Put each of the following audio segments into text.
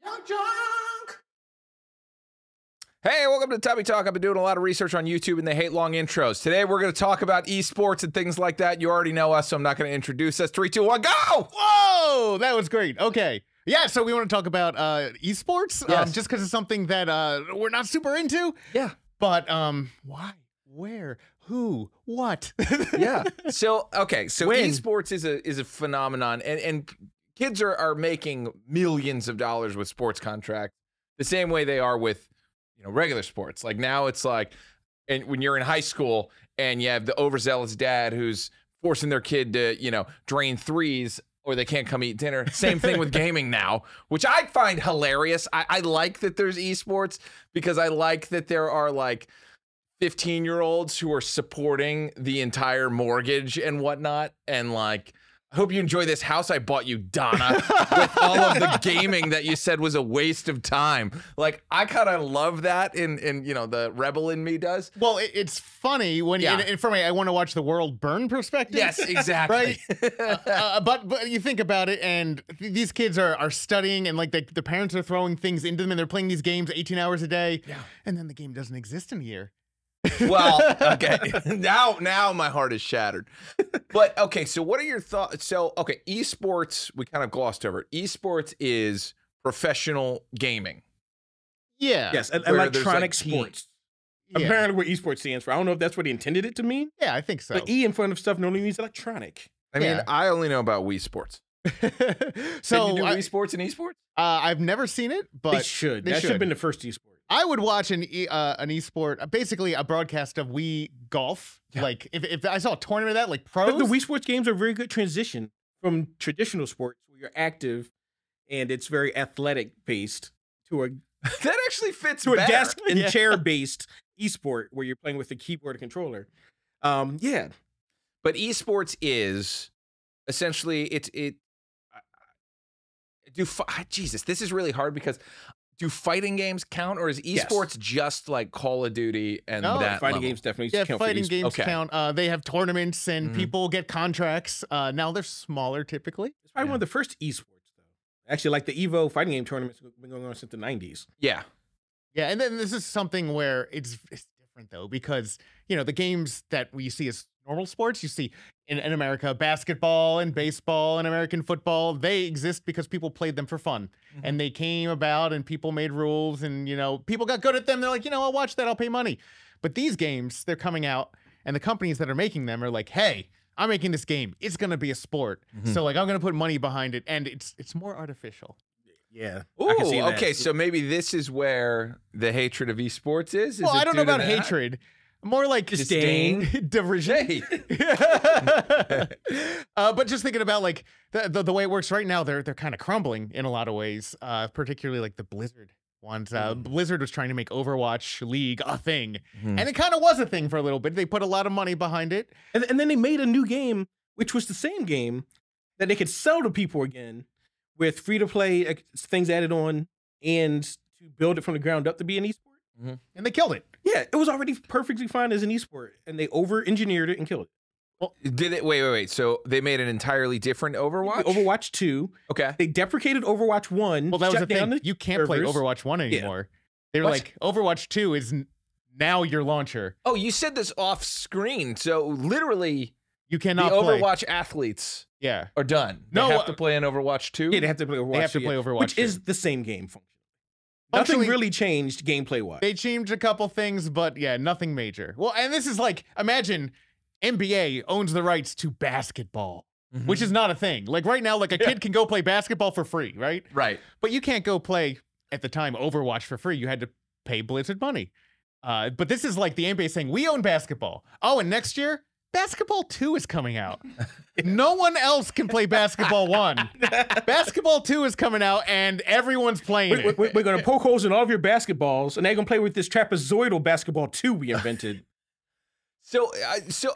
YUNKJunk. Hey, welcome to Tubby Talk. I've been doing a lot of research on YouTube and they hate long intros. Today we're going to talk about esports and things like that. You already know us, so I'm not going to introduce us. 3, 2, 1, go! Whoa, that was great. Okay. Yeah, so we want to talk about esports, Yes. just because it's something that we're not super into. Yeah. But why? Where? Who? What? Yeah. So, okay. So When? esports is a phenomenon and kids are making millions of dollars with sports contracts the same way they are with, you know, regular sports. Like now it's like, and when you're in high school and you have the overzealous dad who's forcing their kid to, you know, drain threes or they can't come eat dinner. Same thing with gaming now, which I find hilarious. I like that there's esports because I like that there are like 15-year-olds who are supporting the entire mortgage and whatnot. And like, I hope you enjoy this house I bought you, Donna, with all of the gaming that you said was a waste of time. Like, I kind of love that in you know, the rebel in me does. Well, it's funny when Yeah. and from a I want to watch the world burn perspective. Yes, exactly. Right? But you think about it, and these kids are studying, and like the parents are throwing things into them, and they're playing these games 18 hours a day, Yeah. and then the game doesn't exist in a year. Well, okay. Now my heart is shattered. But okay, so what are your thoughts? So, okay, esports, we kind of glossed over it. Esports is professional gaming. Yeah. Yes, Where there's, electronic like, sports. Yeah. Apparently, what esports stands for. I don't know if that's what he intended it to mean. Yeah, I think so. But E in front of stuff normally means electronic. I mean, Yeah. I only know about Wii Sports. So Can you do Wii Sports and esports? I've never seen it, but They should. they That should have should. been the first esport. I would watch an esport, basically a broadcast of Wii golf. Yeah. Like if I saw a tournament of that, like pros. But the Wii Sports games are a very good transition from traditional sports where you're active and it's very athletic based to a That actually fits to a better. desk and Yeah. chair based esport where you're playing with a keyboard and controller. Yeah. But esports is essentially Jesus, this is really hard because do fighting games count, or is Yes. esports just like Call of Duty and No, that Fighting level? games definitely Yeah, count for fighting esports. games Okay. count. They have tournaments and Mhm. people get contracts. Now they're smaller typically. It's probably Yeah. one of the first esports, though. Actually, like the Evo fighting game tournaments have been going on since the 90s. Yeah. Yeah, and then this is something where it's different though, because you know the games that we see as normal sports, you see in America, basketball and baseball and American football, they exist because people played them for fun. And they came about and people made rules and you know, people got good at them. They're like, you know, I'll watch that, I'll pay money. But these games, they're coming out and the companies that are making them are like, hey, I'm making this game. It's gonna be a sport. Mhm. So like I'm gonna put money behind it, and it's more artificial. Yeah. Ooh, I can see that. okay, so maybe this is where the hatred of esports is? Well, it I don't know due to about that? hatred. More like Disdain. derision. Hey. But just thinking about like the way it works right now, they're kind of crumbling in a lot of ways. Particularly like the Blizzard ones. Blizzard was trying to make Overwatch League a thing, Mhm. and it kind of was a thing for a little bit. They put a lot of money behind it. And then they made a new game, which was the same game that they could sell to people again with free-to-play things added on and to build it from the ground up to be an esport. And they killed it. Yeah, it was already perfectly fine as an esport, and they over-engineered it and killed it. Did it? Wait. So they made an entirely different Overwatch? Overwatch 2. Okay. They deprecated Overwatch 1. Well, that was the shut down thing. You can't play servers. Overwatch 1 anymore. They were What? like, Overwatch 2 is now your launcher. Oh, you said this off screen. So literally, You the cannot play. Overwatch athletes Yeah. are done. No, They have to play in Overwatch 2? Yeah, they have to play Overwatch. They have to 2, play yeah, Overwatch which 2. is the same game functionally. Functionally- Nothing really changed gameplay-wise. They changed a couple things, but yeah, nothing major. Well, and this is like, imagine NBA owns the rights to basketball, Mhm. which is not a thing. Like right now, like a kid can go play basketball for free, right? Right. But you can't go play, at the time, Overwatch for free. You had to pay Blizzard money. But this is like the NBA saying, we own basketball. Oh, and next year, Basketball 2 is coming out. No one else can play Basketball 1. Basketball 2 is coming out, and everyone's playing it. We're going to poke holes in all of your basketballs, and they're going to play with this trapezoidal basketball 2 we invented. So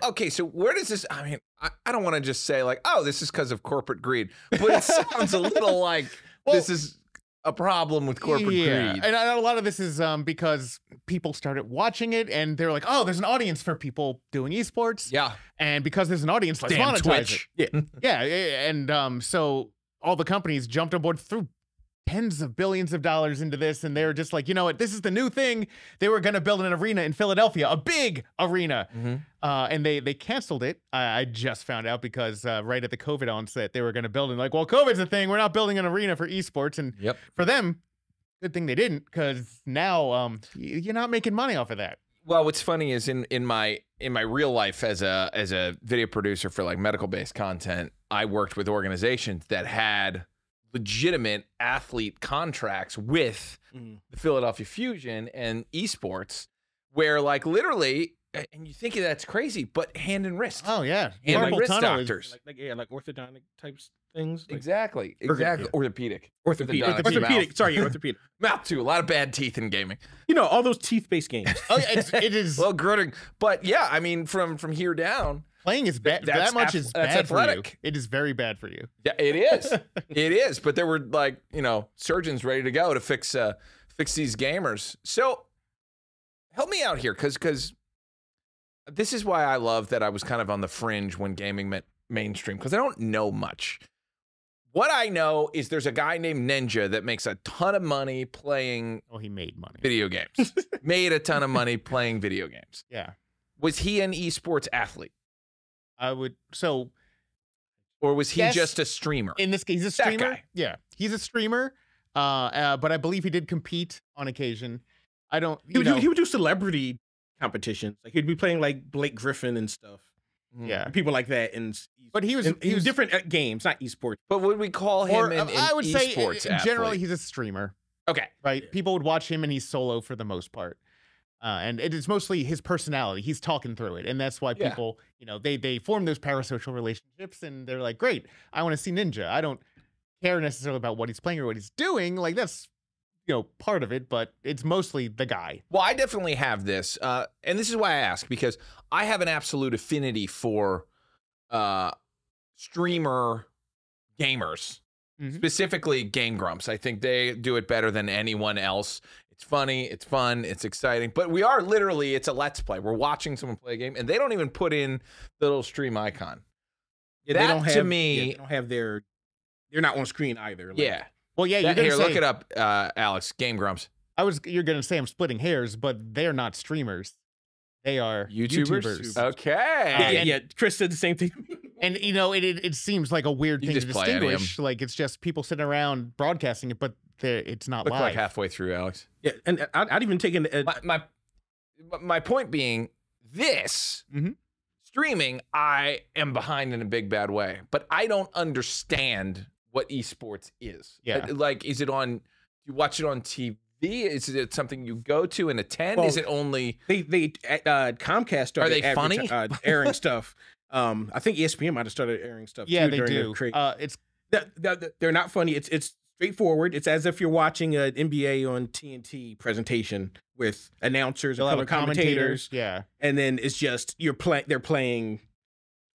okay. So where does this? I mean, I don't want to just say like, oh, this is because of corporate greed, but it sounds a little like this is a problem with corporate greed. And a lot of this is because people started watching it, and they're like, oh, there's an audience for people doing esports. Yeah. And because there's an audience, let's Damn monetize Twitch. it. Yeah. And so all the companies jumped on board, threw tens of billions of dollars into this, and they were just like, you know what, this is the new thing. They were going to build an arena in Philadelphia, a big arena, and they canceled it. I just found out because right at the COVID onset, they were going to build it. Like, well, COVID's a thing. We're not building an arena for esports, and for them, good thing they didn't, because now you're not making money off of that. Well, what's funny is in my real life as a video producer for like medical based content, I worked with organizations that had legitimate athlete contracts with the Philadelphia Fusion and esports, where like literally, and you think that's crazy, but hand and wrist. Oh yeah, hand and wrist tunnel doctors, like orthodontic types things. Like, exactly. Orthopedic. Sorry, orthopedic. Mouth too. A lot of bad teeth in gaming. You know, all those teeth-based games. Oh, yeah, it is. Well, gritting, but yeah, I mean, from here down. Playing is bad. That much is bad for you. It is very bad for you. Yeah, it is. It is. But there were like, you know, surgeons ready to go to fix these gamers. So help me out here, because this is why I love that I was kind of on the fringe when gaming meant mainstream, because I don't know much. What I know is there's a guy named Ninja that makes a ton of money playing. Oh, he made money. Video games. Made a ton of money playing video games. Yeah. Was he an esports athlete? I would or was he just a streamer? In this case, he's a streamer. That guy. Yeah, he's a streamer. But I believe he did compete on occasion. I don't. He would do celebrity competitions. Like he'd be playing like Blake Griffin and stuff. Yeah, and people like that. But he was different at games, not esports. But would we call him I would say generally he's a streamer. Okay, right. People would watch him, and he's solo for the most part. And it is mostly his personality. He's talking through it. And that's why people, you know, they form those parasocial relationships, and they're like, great, I want to see Ninja. I don't care necessarily about what he's playing or what he's doing. Like, that's, you know, part of it, but it's mostly the guy. Well, I definitely have this. And this is why I ask, because I have an absolute affinity for streamer gamers, specifically Game Grumps. I think they do it better than anyone else. It's funny, it's fun, it's exciting, but we are literally, it's a let's play. We're watching someone play a game, and they don't even put in the little stream icon. Yeah, that, they don't have, to me, they don't have they're not on screen either. Like, yeah. Well, yeah, here, look it up, Alex. Game Grumps. You're gonna say I'm splitting hairs, but they're not streamers. They are YouTubers. Okay. Yeah. Chris said the same thing. And you know, it seems like a weird thing to distinguish. Like it's just people sitting around broadcasting it, but it's not live. Like halfway through, Alex. Yeah, and I'd even take my point being this streaming. I am behind in a big bad way, but I don't understand what esports is. Yeah, like is it on? You watch it on TV? Is it something you go to and attend? Is it only they Comcast started? Are they funny? Airing stuff. I think ESPN might have started airing stuff. Yeah, too, they do. It's they're not funny. It's straightforward. It's as if you're watching an NBA on TNT presentation with announcers and color commentators. Yeah, and then it's just they're playing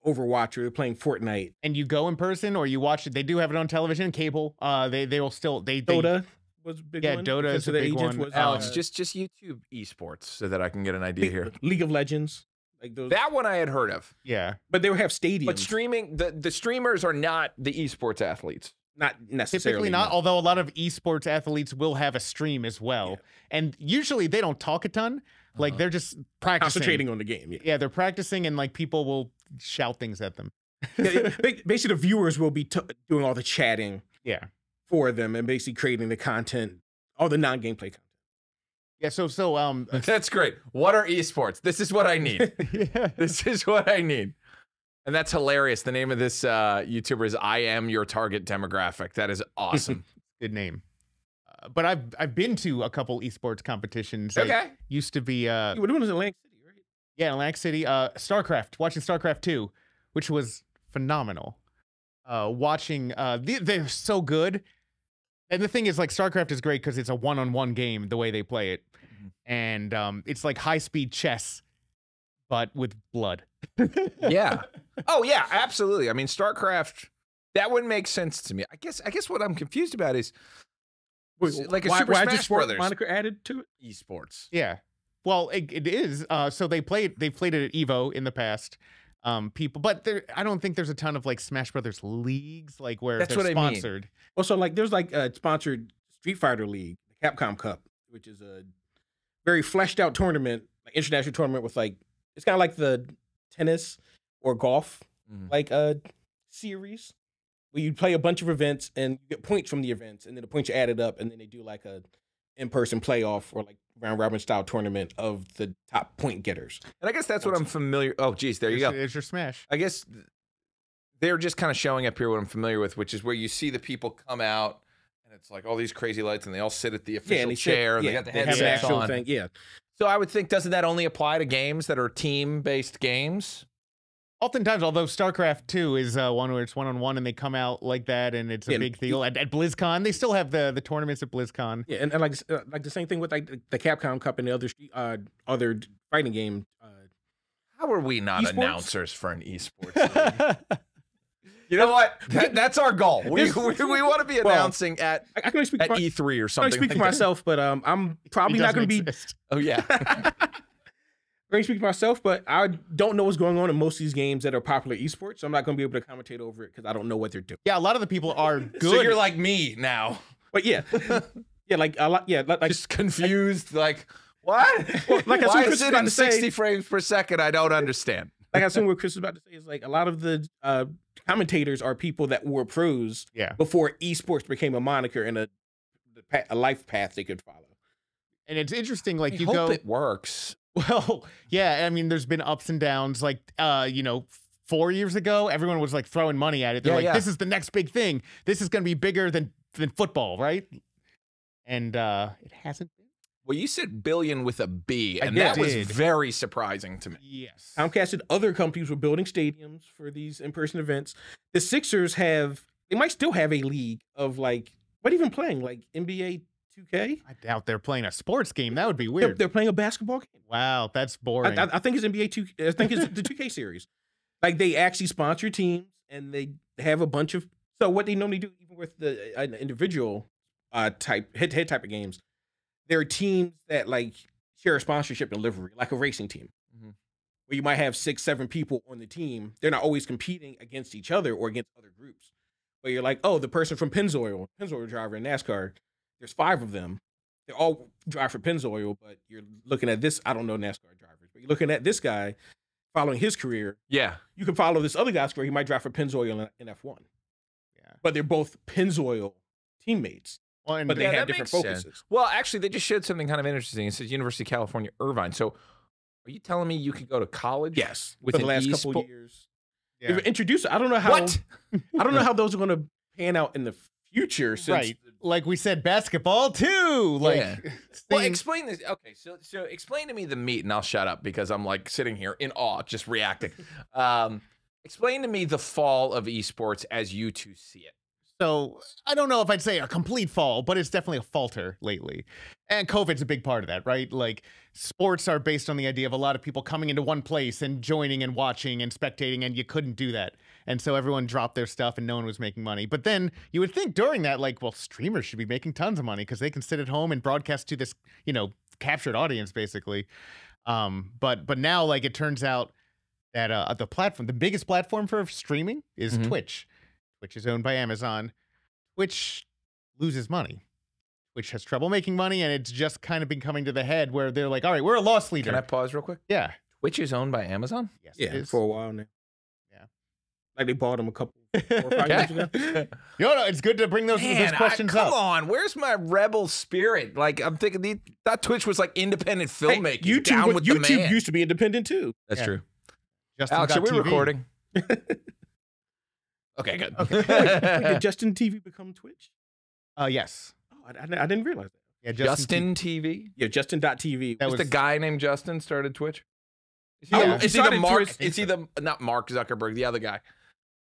Overwatch or they're playing Fortnite. And you go in person or you watch it. They do have it on television, cable. They will still Dota was a big one. Yeah, Dota is a big one. Was, Alex, just YouTube esports so that I can get an idea here. League of Legends. Like those. That one I had heard of. Yeah. But they would have stadiums. But streaming, the streamers are not the esports athletes. Not necessarily. Typically not, although a lot of esports athletes will have a stream as well. Yeah. And usually they don't talk a ton. Like they're just practicing. Concentrating on the game. Yeah, they're practicing and like people will shout things at them. Basically, the viewers will be doing all the chatting. Yeah. For them and basically creating the content, all the non-gameplay content. Yeah, so that's great. What are esports? This is what I need. Yeah. This is what I need. And that's hilarious. The name of this YouTuber is I Am Your Target Demographic. That is awesome. Good name. But I've been to a couple esports competitions. Okay. I used to be what was in Atlantic City, right? Yeah, Atlantic City. StarCraft, watching StarCraft 2, which was phenomenal. Watching they're so good. And the thing is, like, StarCraft is great because it's a one-on-one game, the way they play it. And it's like high-speed chess, but with blood. Yeah. Oh, yeah, absolutely. I mean, StarCraft, that would make sense to me. I guess what I'm confused about is, like, a Super Smash Brothers moniker added to it? Esports. Yeah. Well, it is. So they've played it at EVO in the past. People, but I don't think there's a ton of like Smash Brothers leagues, like where that's they're what sponsored. Also, like there's like sponsored Street Fighter League, the Capcom Cup, which is a very fleshed out tournament, like international tournament with like it's kind of like the tennis or golf like series where you play a bunch of events and you get points from the events, and then the points are added up, and then they do like a in-person playoff or like round robin style tournament of the top point getters. And I guess that's what I'm familiar. Oh, geez, there you go. It's your Smash. I guess they're just kind of showing up here what I'm familiar with, which is where you see the people come out and it's like all these crazy lights and they all sit at the official chair and they got the headsets on. Thing, yeah. So I would think, doesn't that only apply to games that are team-based games? Oftentimes, although StarCraft 2 is one where it's one-on-one and they come out like that and it's a big deal. At BlizzCon, they still have the tournaments at BlizzCon. Yeah, and like the same thing with like the Capcom Cup and the other fighting game. How are we not esports? Announcers for an esports league? You know what? That's our goal. We want to be announcing at I can speak at E3 or something. I can speak for myself, but I'm probably not going to be. Oh yeah. I'm going to speak for myself, but I don't know what's going on in most of these games that are popular esports, so I'm not going to be able to commentate over it because I don't know what they're doing. Yeah, a lot of the people are good. So you're like me now. But yeah, yeah, like a lot, yeah, like just confused, like what? Well, like why is it in 60 frames per second? I don't understand. Like I assume what Chris was about to say is like a lot of the commentators are people that were pros before esports became a moniker and a life path they could follow. And it's interesting, like I hope it works. Well, yeah, I mean, there's been ups and downs. Like, 4 years ago, everyone was like throwing money at it. They're like, this is the next big thing. This is going to be bigger than football, right? And it hasn't been. Well, you said billion with a B, and that was very surprising to me. Yes. Comcast and other companies were building stadiums for these in-person events. The Sixers they might still have a league of like, what even playing? Like NBA 2K? I doubt they're playing a sports game. That would be weird. They're playing a basketball game. Wow, that's boring. I think it's NBA 2K. I think it's the 2K series. Like they actually sponsor teams and they have a bunch of. So what they normally do, even with the individual type head-to-head type of games, there are teams that like share a sponsorship and livery, like a racing team, where you might have 6-7 people on the team. They're not always competing against each other or against other groups. But you're like, oh, the person from Pennzoil driver in NASCAR. There's 5 of them. They all drive for Pennzoil, but you're looking at this. I don't know NASCAR drivers, but you're looking at this guy following his career. Yeah. You can follow this other guy's career. He might drive for Pennzoil in F1. Yeah. But they're both Pennzoil teammates. Well, but they have different focuses. Sense. Well, actually, they just showed something kind of interesting. It says University of California, Irvine. So are you telling me you could go to college? Yes. Within the last couple of years. Yeah. They've introduced I don't know how. What? I don't know how those are going to pan out in the future. Since like we said, basketball too. Like, well, explain this. Okay, so explain to me the meat, and I'll shut up because I'm like sitting here in awe, just reacting. Explain to me the fall of esports as you two see it. So I don't know if I'd say a complete fall, but it's definitely a falter lately. And COVID's a big part of that, right? Like sports are based on the idea of a lot of people coming into one place and joining and watching and spectating, and you couldn't do that. And so everyone dropped their stuff and no one was making money. But then you would think during that, like, well, streamers should be making tons of money because they can sit at home and broadcast to this, captured audience, basically. But now, like, it turns out that the biggest platform for streaming is Twitch. Twitch is owned by Amazon. Twitch loses money. Twitch has trouble making money, and it's just kind of been coming to the head where they're like, all right, we're a loss leader. Can I pause real quick? Yeah. Twitch is owned by Amazon? Yes, yeah, for a while now. Yeah. Like they bought them a couple 4 or 5 years ago. No, it's good to bring those questions up. Come on, where's my rebel spirit? Like, I'm thinking that Twitch was like independent filmmaking. Hey, YouTube used to be independent too. That's true. Alex, are we recording? Okay, good. Okay. Wait, did Justin TV become Twitch? Yes. Oh, I didn't realize that. Yeah, Justin TV? Yeah, Justin.tv. That was the guy named Justin started Twitch? Is he not Mark Zuckerberg, the other guy?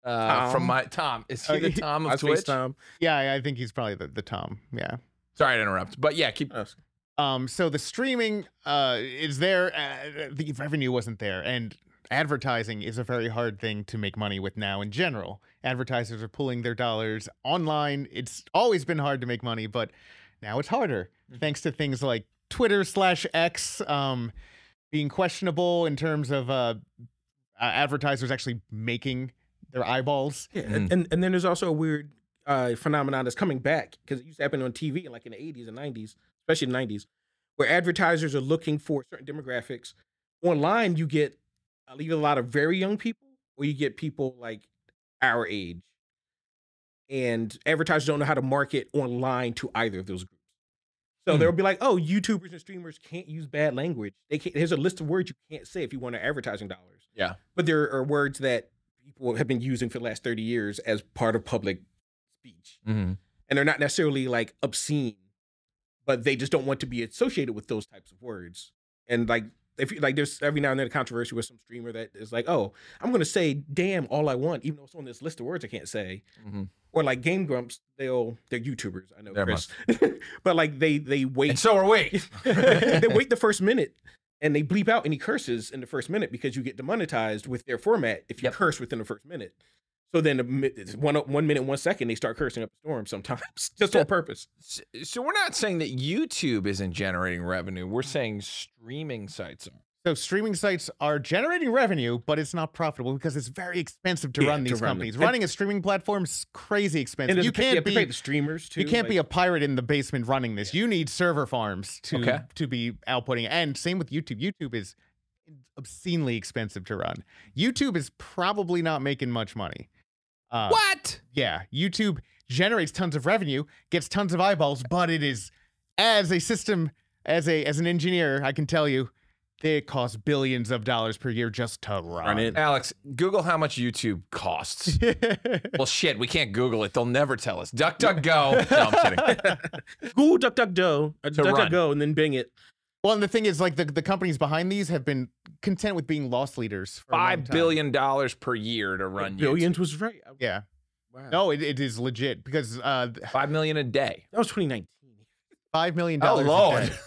Tom. Is he the Tom of Twitch? Tom. Yeah, I think he's probably the Tom. Yeah. Sorry to interrupt, but yeah, keep asking. So the streaming is there. The revenue wasn't there, and advertising is a very hard thing to make money with now in general. Advertisers are pulling their dollars online. It's always been hard to make money, but now it's harder thanks to things like Twitter/X being questionable in terms of advertisers actually making their eyeballs. Yeah, and then there's also a weird phenomenon that's coming back because it used to happen on TV in the 80s and 90s, especially the 90s, where advertisers are looking for certain demographics. Online, you get either a lot of very young people or you get people like our age. And advertisers don't know how to market online to either of those groups. So they'll be like, oh, YouTubers and streamers can't use bad language. There's a list of words you can't say if you want advertising dollars. Yeah. But there are words that people have been using for the last 30 years as part of public speech. Mm-hmm. And they're not necessarily like obscene, but they just don't want to be associated with those types of words. And there's every now and then a controversy with some streamer that is like, oh, I'm going to say damn all I want, even though it's on this list of words I can't say. Mm-hmm. Or like Game Grumps, they're YouTubers, I know, Chris. But like they wait. And so are we. They wait the first minute and they bleep out any curses in the first minute because you get demonetized with their format if you curse within the first minute. So then 1 minute, 1 second, they start cursing up a storm sometimes just on purpose. So we're not saying that YouTube isn't generating revenue. We're saying streaming sites are. So streaming sites are generating revenue, but it's not profitable because it's very expensive to run these companies. Running a streaming platform is crazy expensive. And you have to pay the streamers too. You can't be a pirate in the basement running this. You need server farms to be outputting. And same with YouTube. YouTube is obscenely expensive to run. YouTube is probably not making much money. What? Yeah, YouTube generates tons of revenue, gets tons of eyeballs, but it is, as a system, as an engineer, I can tell you, it costs billions of dollars per year just to run it. Alex, Google how much YouTube costs. Well, shit, we can't Google it. They'll never tell us. DuckDuckGo. No, I'm kidding. Google DuckDuckGo, and then Bing it. Well, and the thing is, like, the companies behind these have been content with being loss leaders for $5 billion per year to run Billions YouTube. was right. Yeah. Wow. No, it is legit because $5 million a day. That was 2019. $5 million. Oh, Lord.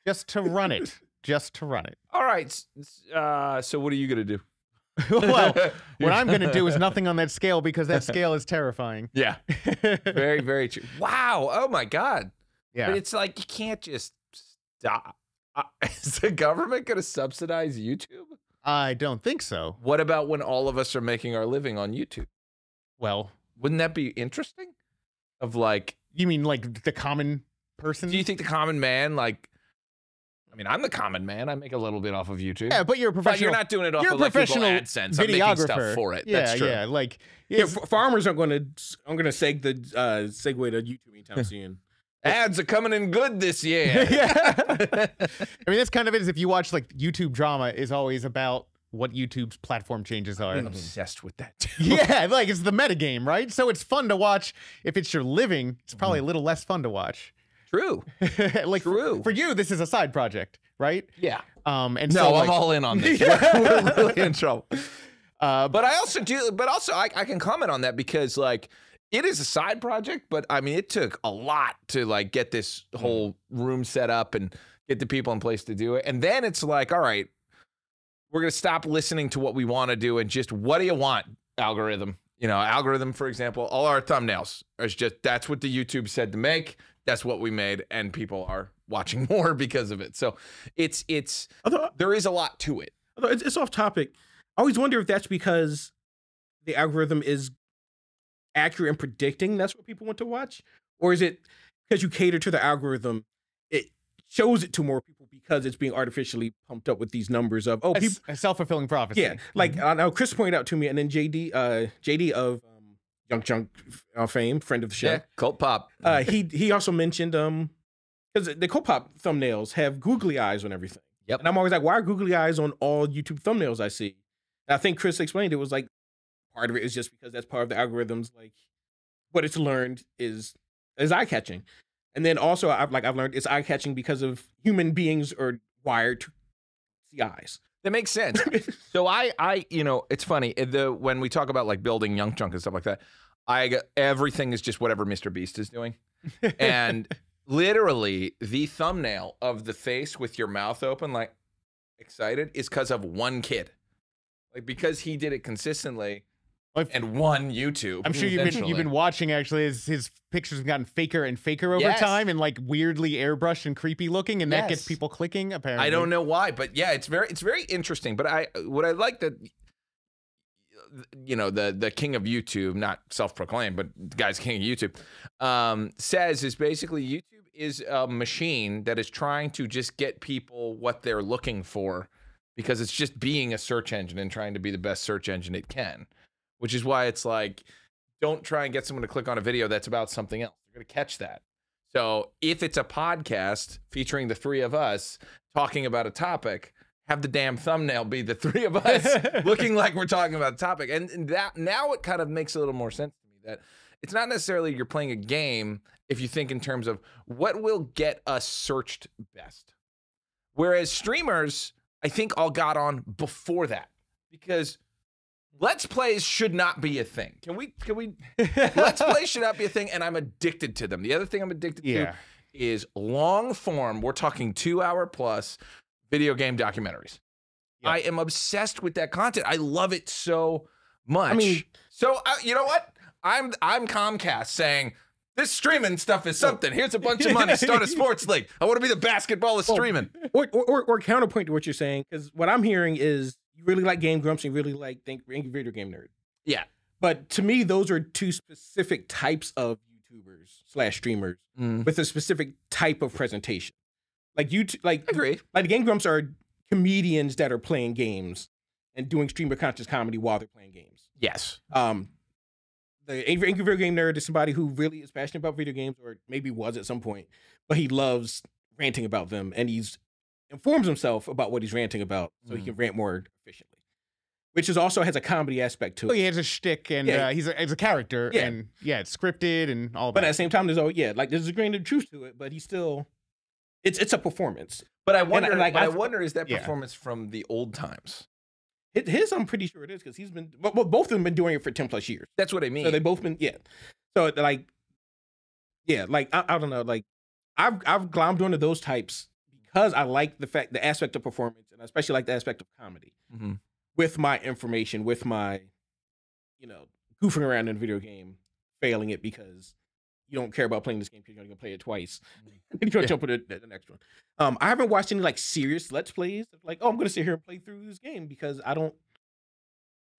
Just to run it. Just to run it. All right. So what are you going to do? Well, what I'm going to do is nothing on that scale because that scale is terrifying. Yeah. Very, very true. Wow. Oh, my God. Yeah. But it's like you can't just stop. Is the government going to subsidize YouTube? I don't think so. What about when all of us are making our living on YouTube? Well, wouldn't that be interesting? Of like, you mean like the common person? Do you think the common man, like, I mean, I'm the common man. I make a little bit off of YouTube. Yeah, but you're a professional. But you're not doing it off of like Google AdSense. I'm making stuff for it. Yeah, that's true. Yeah, like farmers aren't going to. I'm going to segue to YouTube anytime soon. Ads are coming in good this year. Yeah. I mean, that's kind of it. Is if you watch like YouTube drama, is always about what YouTube's platform changes are. I'm obsessed with that too. Yeah, like it's the metagame, right? So it's fun to watch. If it's your living, it's probably a little less fun to watch. True. Like True. For you, this is a side project, right? Yeah. And no, so, I'm all in on this. We're really in trouble. But I also do. But also, I can comment on that because like. It is a side project, but I mean, it took a lot to like get this whole room set up and get the people in place to do it. And then it's like, all right, we're going to stop listening to what we want to do and just, what do you want, algorithm? You know, algorithm, for example, all our thumbnails is just, that's what the YouTube said to make. That's what we made. And people are watching more because of it. So there is a lot to it. Although it's off topic. I always wonder if that's because the algorithm is accurate in predicting that's what people want to watch, or is it because you cater to the algorithm, it shows it to more people because it's being artificially pumped up with these numbers of people, a self-fulfilling prophecy. Yeah, like I know Chris pointed out to me, and then JD of YUNKJunk fame, friend of the show, yeah, Cult Pop. He also mentioned because the Cult Pop thumbnails have googly eyes on everything. Yep, and I'm always like, why are googly eyes on all YouTube thumbnails I see? And I think Chris explained it was like. Part of it is just because that's part of the algorithms. Like, what it's learned is eye-catching, and then also I've learned it's eye-catching because of human beings are wired to see eyes. That makes sense. So I you know, it's funny when we talk about like building YUNKJunk and stuff like that. Everything is just whatever Mr. Beast is doing, and literally the thumbnail of the face with your mouth open, like excited, is because of one kid, like because he did it consistently. And one YouTube. I'm sure you've been watching actually as his pictures have gotten faker and faker over time and like weirdly airbrushed and creepy looking, and that gets people clicking apparently. I don't know why, but yeah, it's very interesting. But what I like that the king of YouTube, not self-proclaimed, but the guy's king of YouTube, says is basically YouTube is a machine that is trying to just get people what they're looking for because it's just being a search engine and trying to be the best search engine it can, which is why it's like, don't try and get someone to click on a video that's about something else. You're going to catch that. So if it's a podcast featuring the three of us talking about a topic, have the damn thumbnail be the three of us looking like we're talking about a topic. And that now it kind of makes a little more sense to me that it's not necessarily you're playing a game if you think in terms of what will get us searched best. Whereas streamers, I think all got on before that because Let's Plays should not be a thing. Can we Let's Plays should not be a thing, and I'm addicted to them. The other thing I'm addicted to is long form, we're talking 2-hour plus video game documentaries. Yep. I am obsessed with that content. I love it so much. I mean, so you know what? I'm Comcast saying this streaming stuff is something. Here's a bunch of money. Start a sports league. I want to be the basketball of streaming. Or counterpoint to what you're saying, because what I'm hearing is you really like Game Grumps and you really like video game nerd. Yeah. But to me, those are two specific types of YouTubers / streamers with a specific type of presentation. Like I agree. Like the Game Grumps are comedians that are playing games and doing streamer conscious comedy while they're playing games. Yes. The Angry Video Game Nerd is somebody who really is passionate about video games, or maybe was at some point, but he loves ranting about them, and he's informs himself about what he's ranting about so he can rant more efficiently. Which is also has a comedy aspect to it. Oh, he has a shtick, and he's a character, and it's scripted and all that. But at the same time, there's a grain of truth to it, but he's still, it's a performance. But I wonder, I wonder, is that performance from the old times? His, I'm pretty sure it is, because he's been, well, both of them been doing it for 10 plus years. That's what I mean. So they both been, So I don't know, like I've glommed onto those types because I like the aspect of performance, and I especially like the aspect of comedy with my information, with my, goofing around in a video game, failing it because you don't care about playing this game because you're only gonna play it twice. And you're gonna jump into the next one. I haven't watched any like serious Let's Plays of like, I'm gonna sit here and play through this game because I don't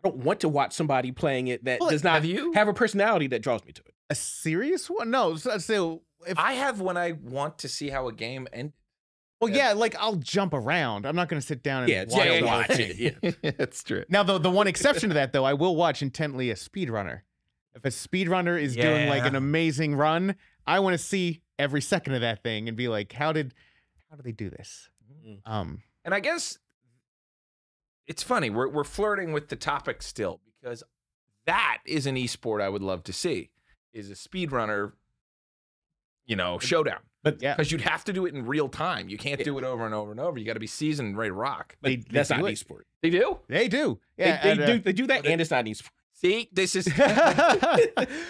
want to watch somebody playing it that does not have a personality that draws me to it. A serious one? No. So if I have when I want to see how a game ended. Well, like I'll jump around. I'm not going to sit down and watch it. Yeah, that's true. Now, the one exception to that, though, I will watch intently a speedrunner. If a speedrunner is doing like an amazing run, I want to see every second of that thing and be like, how do they do this? And I guess it's funny. We're flirting with the topic still because that is an esport I would love to see. Is a speedrunner, showdown. But because you'd have to do it in real time. You can't do it over and over and over. You got to be seasoned and ready to rock. But that's not an esport. They do? They do. Yeah, they do that, and it's not an esport. See, this is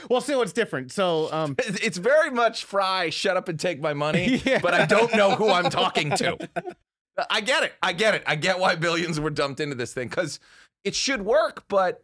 well, see what's different. So it's very much Fry, shut up and take my money, but I don't know who I'm talking to. I get it. I get why billions were dumped into this thing because it should work, but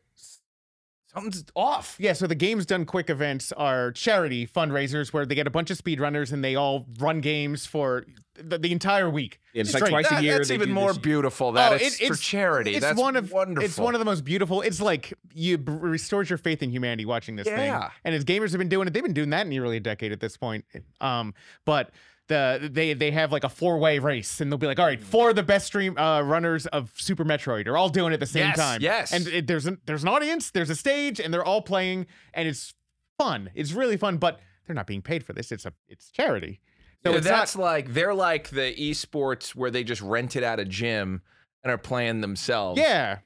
something's off. Yeah, so the Games Done Quick events are charity fundraisers where they get a bunch of speedrunners and they all run games for the entire week. Yeah, it's like twice a year. That's even more beautiful. That it's for charity. That's wonderful. It's one of the most beautiful. It's like you restores your faith in humanity watching this thing. And as gamers have been doing it, they've been doing that nearly a decade at this point. But they have like a 4-way race, and they'll be like, all right, 4 of the best stream runners of Super Metroid are all doing it at the same time. Yes. And there's an audience, there's a stage, and they're all playing, and it's fun. It's really fun, but they're not being paid for this. It's charity. So they're like the esports where they just rent it out a gym and are playing themselves. Yeah.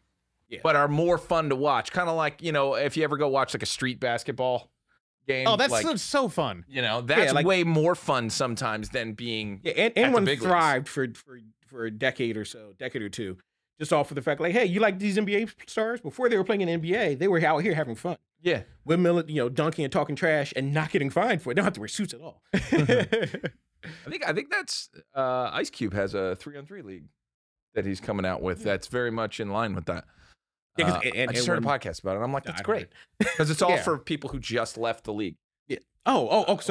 But are more fun to watch. Kind of like, if you ever go watch like a street basketball game. Oh, that's so fun. That's way more fun sometimes than being and one thrived for a decade or two. Just off of the fact, like, hey, you like these NBA stars? Before they were playing in the NBA, they were out here having fun. Yeah. Windmill, dunking and talking trash and not getting fined for it. They don't have to wear suits at all. I think that's Ice Cube has a 3-on-3 league that he's coming out with. That's very much in line with that. Yeah, I just heard a podcast about it. I'm like, that's great because it's all for people who just left the league. Yeah. So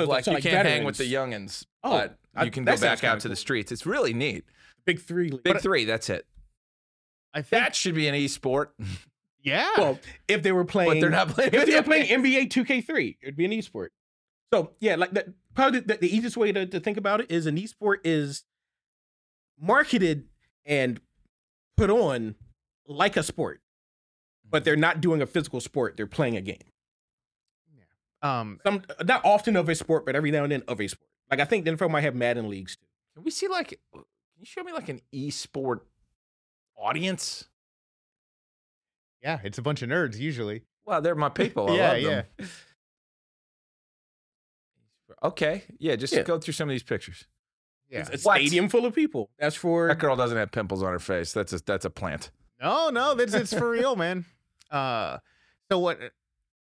like you can't veterans. hang with the youngins, but you can go back out to the streets. It's really neat. Big 3 league. Big 3. That's it. I think that should be an esport. Yeah. Well, if they were playing, But they're not playing. if they were playing NBA 2K3, it'd be an esport. So yeah, like that. Probably the easiest way to think about it is an esport is marketed and put on like a sport, but they're not doing a physical sport. They're playing a game. Some not often of a sport, but every now and then of a sport. Like I think the NFL might have Madden leagues too. Can we see like? Can you show me like an esport audience? Yeah, it's a bunch of nerds usually. Well, they're my people. I love them. Okay, yeah, just go through some of these pictures. Yeah, it's a stadium full of people. That's for that girl doesn't have pimples on her face. That's a plant. No, it's for real, man. So what?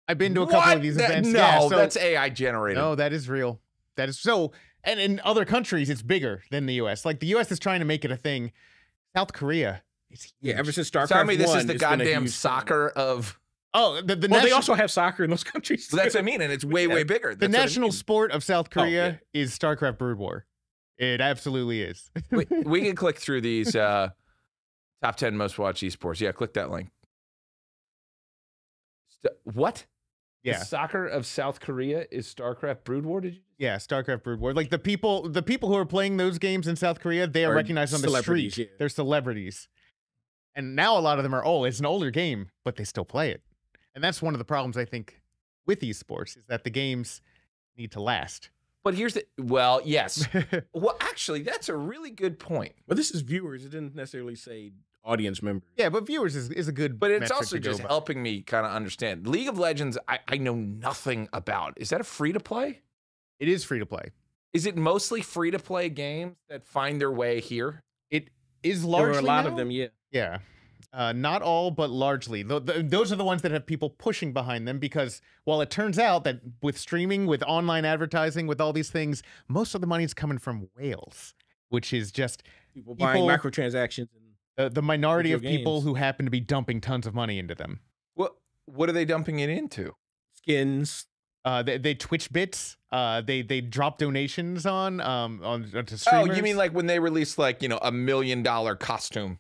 I've been to a couple of these events. No, yeah, so, that's AI generated. No, that is real. That is so. And in other countries, it's bigger than the U.S. Like the U.S. is trying to make it a thing. South Korea, it's huge. ever since StarCraft. Tell me this 1, is the goddamn soccer of. Oh, they also have soccer in those countries. Well, that's what I mean, and it's way bigger. The national sport of South Korea is StarCraft Brood War. It absolutely is. we can click through these top 10 most watched esports. Yeah, click that link. What? Yeah. The soccer of South Korea is StarCraft Brood War, did you? Yeah, StarCraft Brood War. Like the people who are playing those games in South Korea, they are recognized on the street. Yeah. They're celebrities. And now a lot of them are old. It's an older game, but they still play it. And that's one of the problems, I think, with esports is that the games need to last. But here's the, well, yes. Well, actually, that's a really good point. But this is viewers. It didn't necessarily say audience members. Yeah, but viewers is a good But it's also just helping me kind of understand. League of Legends, I know nothing about. Is that a free-to-play? It is free-to-play. Is it mostly free-to-play games that find their way here? It is largely There are a lot of them, yeah. Yeah. Not all, but largely. Those are the ones that have people pushing behind them because, well, it turns out that with streaming, with online advertising, with all these things, most of the money is coming from whales, which is just people buying microtransactions. The minority of people who happen to be dumping tons of money into them. What are they dumping it into? Skins. They Twitch bits. They drop donations on to streamers. Oh, you mean like when they release like $1 million costume?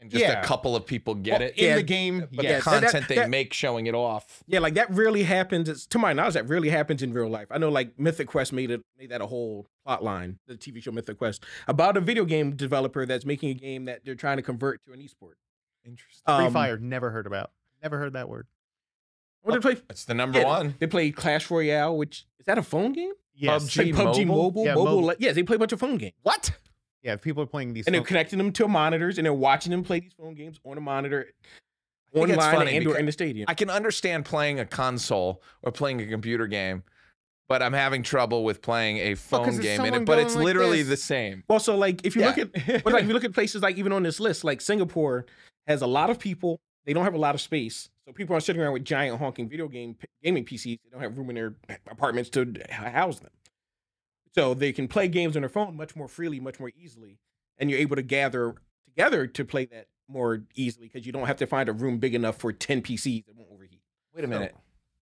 And just a couple of people get it in the game, but the content they make showing it off. Yeah, like that really happens. To my knowledge, that really happens in real life. I know, like Mythic Quest made that a whole plot line. The TV show Mythic Quest about a video game developer that's making a game that they're trying to convert to an esport. Interesting. Free Fire, never heard about. Never heard that word. Well, they play. It's the number one. They play Clash Royale, which is that a phone game? Yes. PUBG Mobile. Yeah, mobile. Yeah, they play a bunch of phone games. What? Yeah, people are playing these, and they're connecting them to monitors, and they're watching them play these phone games on a monitor, online and/or in the stadium. I can understand playing a console or playing a computer game, but I'm having trouble with playing a phone game in it. But it's literally the same. Well, so like if you look at, if you look at places like even on this list, like Singapore has a lot of people. They don't have a lot of space, so people are sitting around with giant honking gaming PCs. They don't have room in their apartments to house them. So they can play games on their phone much more freely, much more easily. And you're able to gather together to play that more easily because you don't have to find a room big enough for 10 PCs that won't overheat. Wait a minute.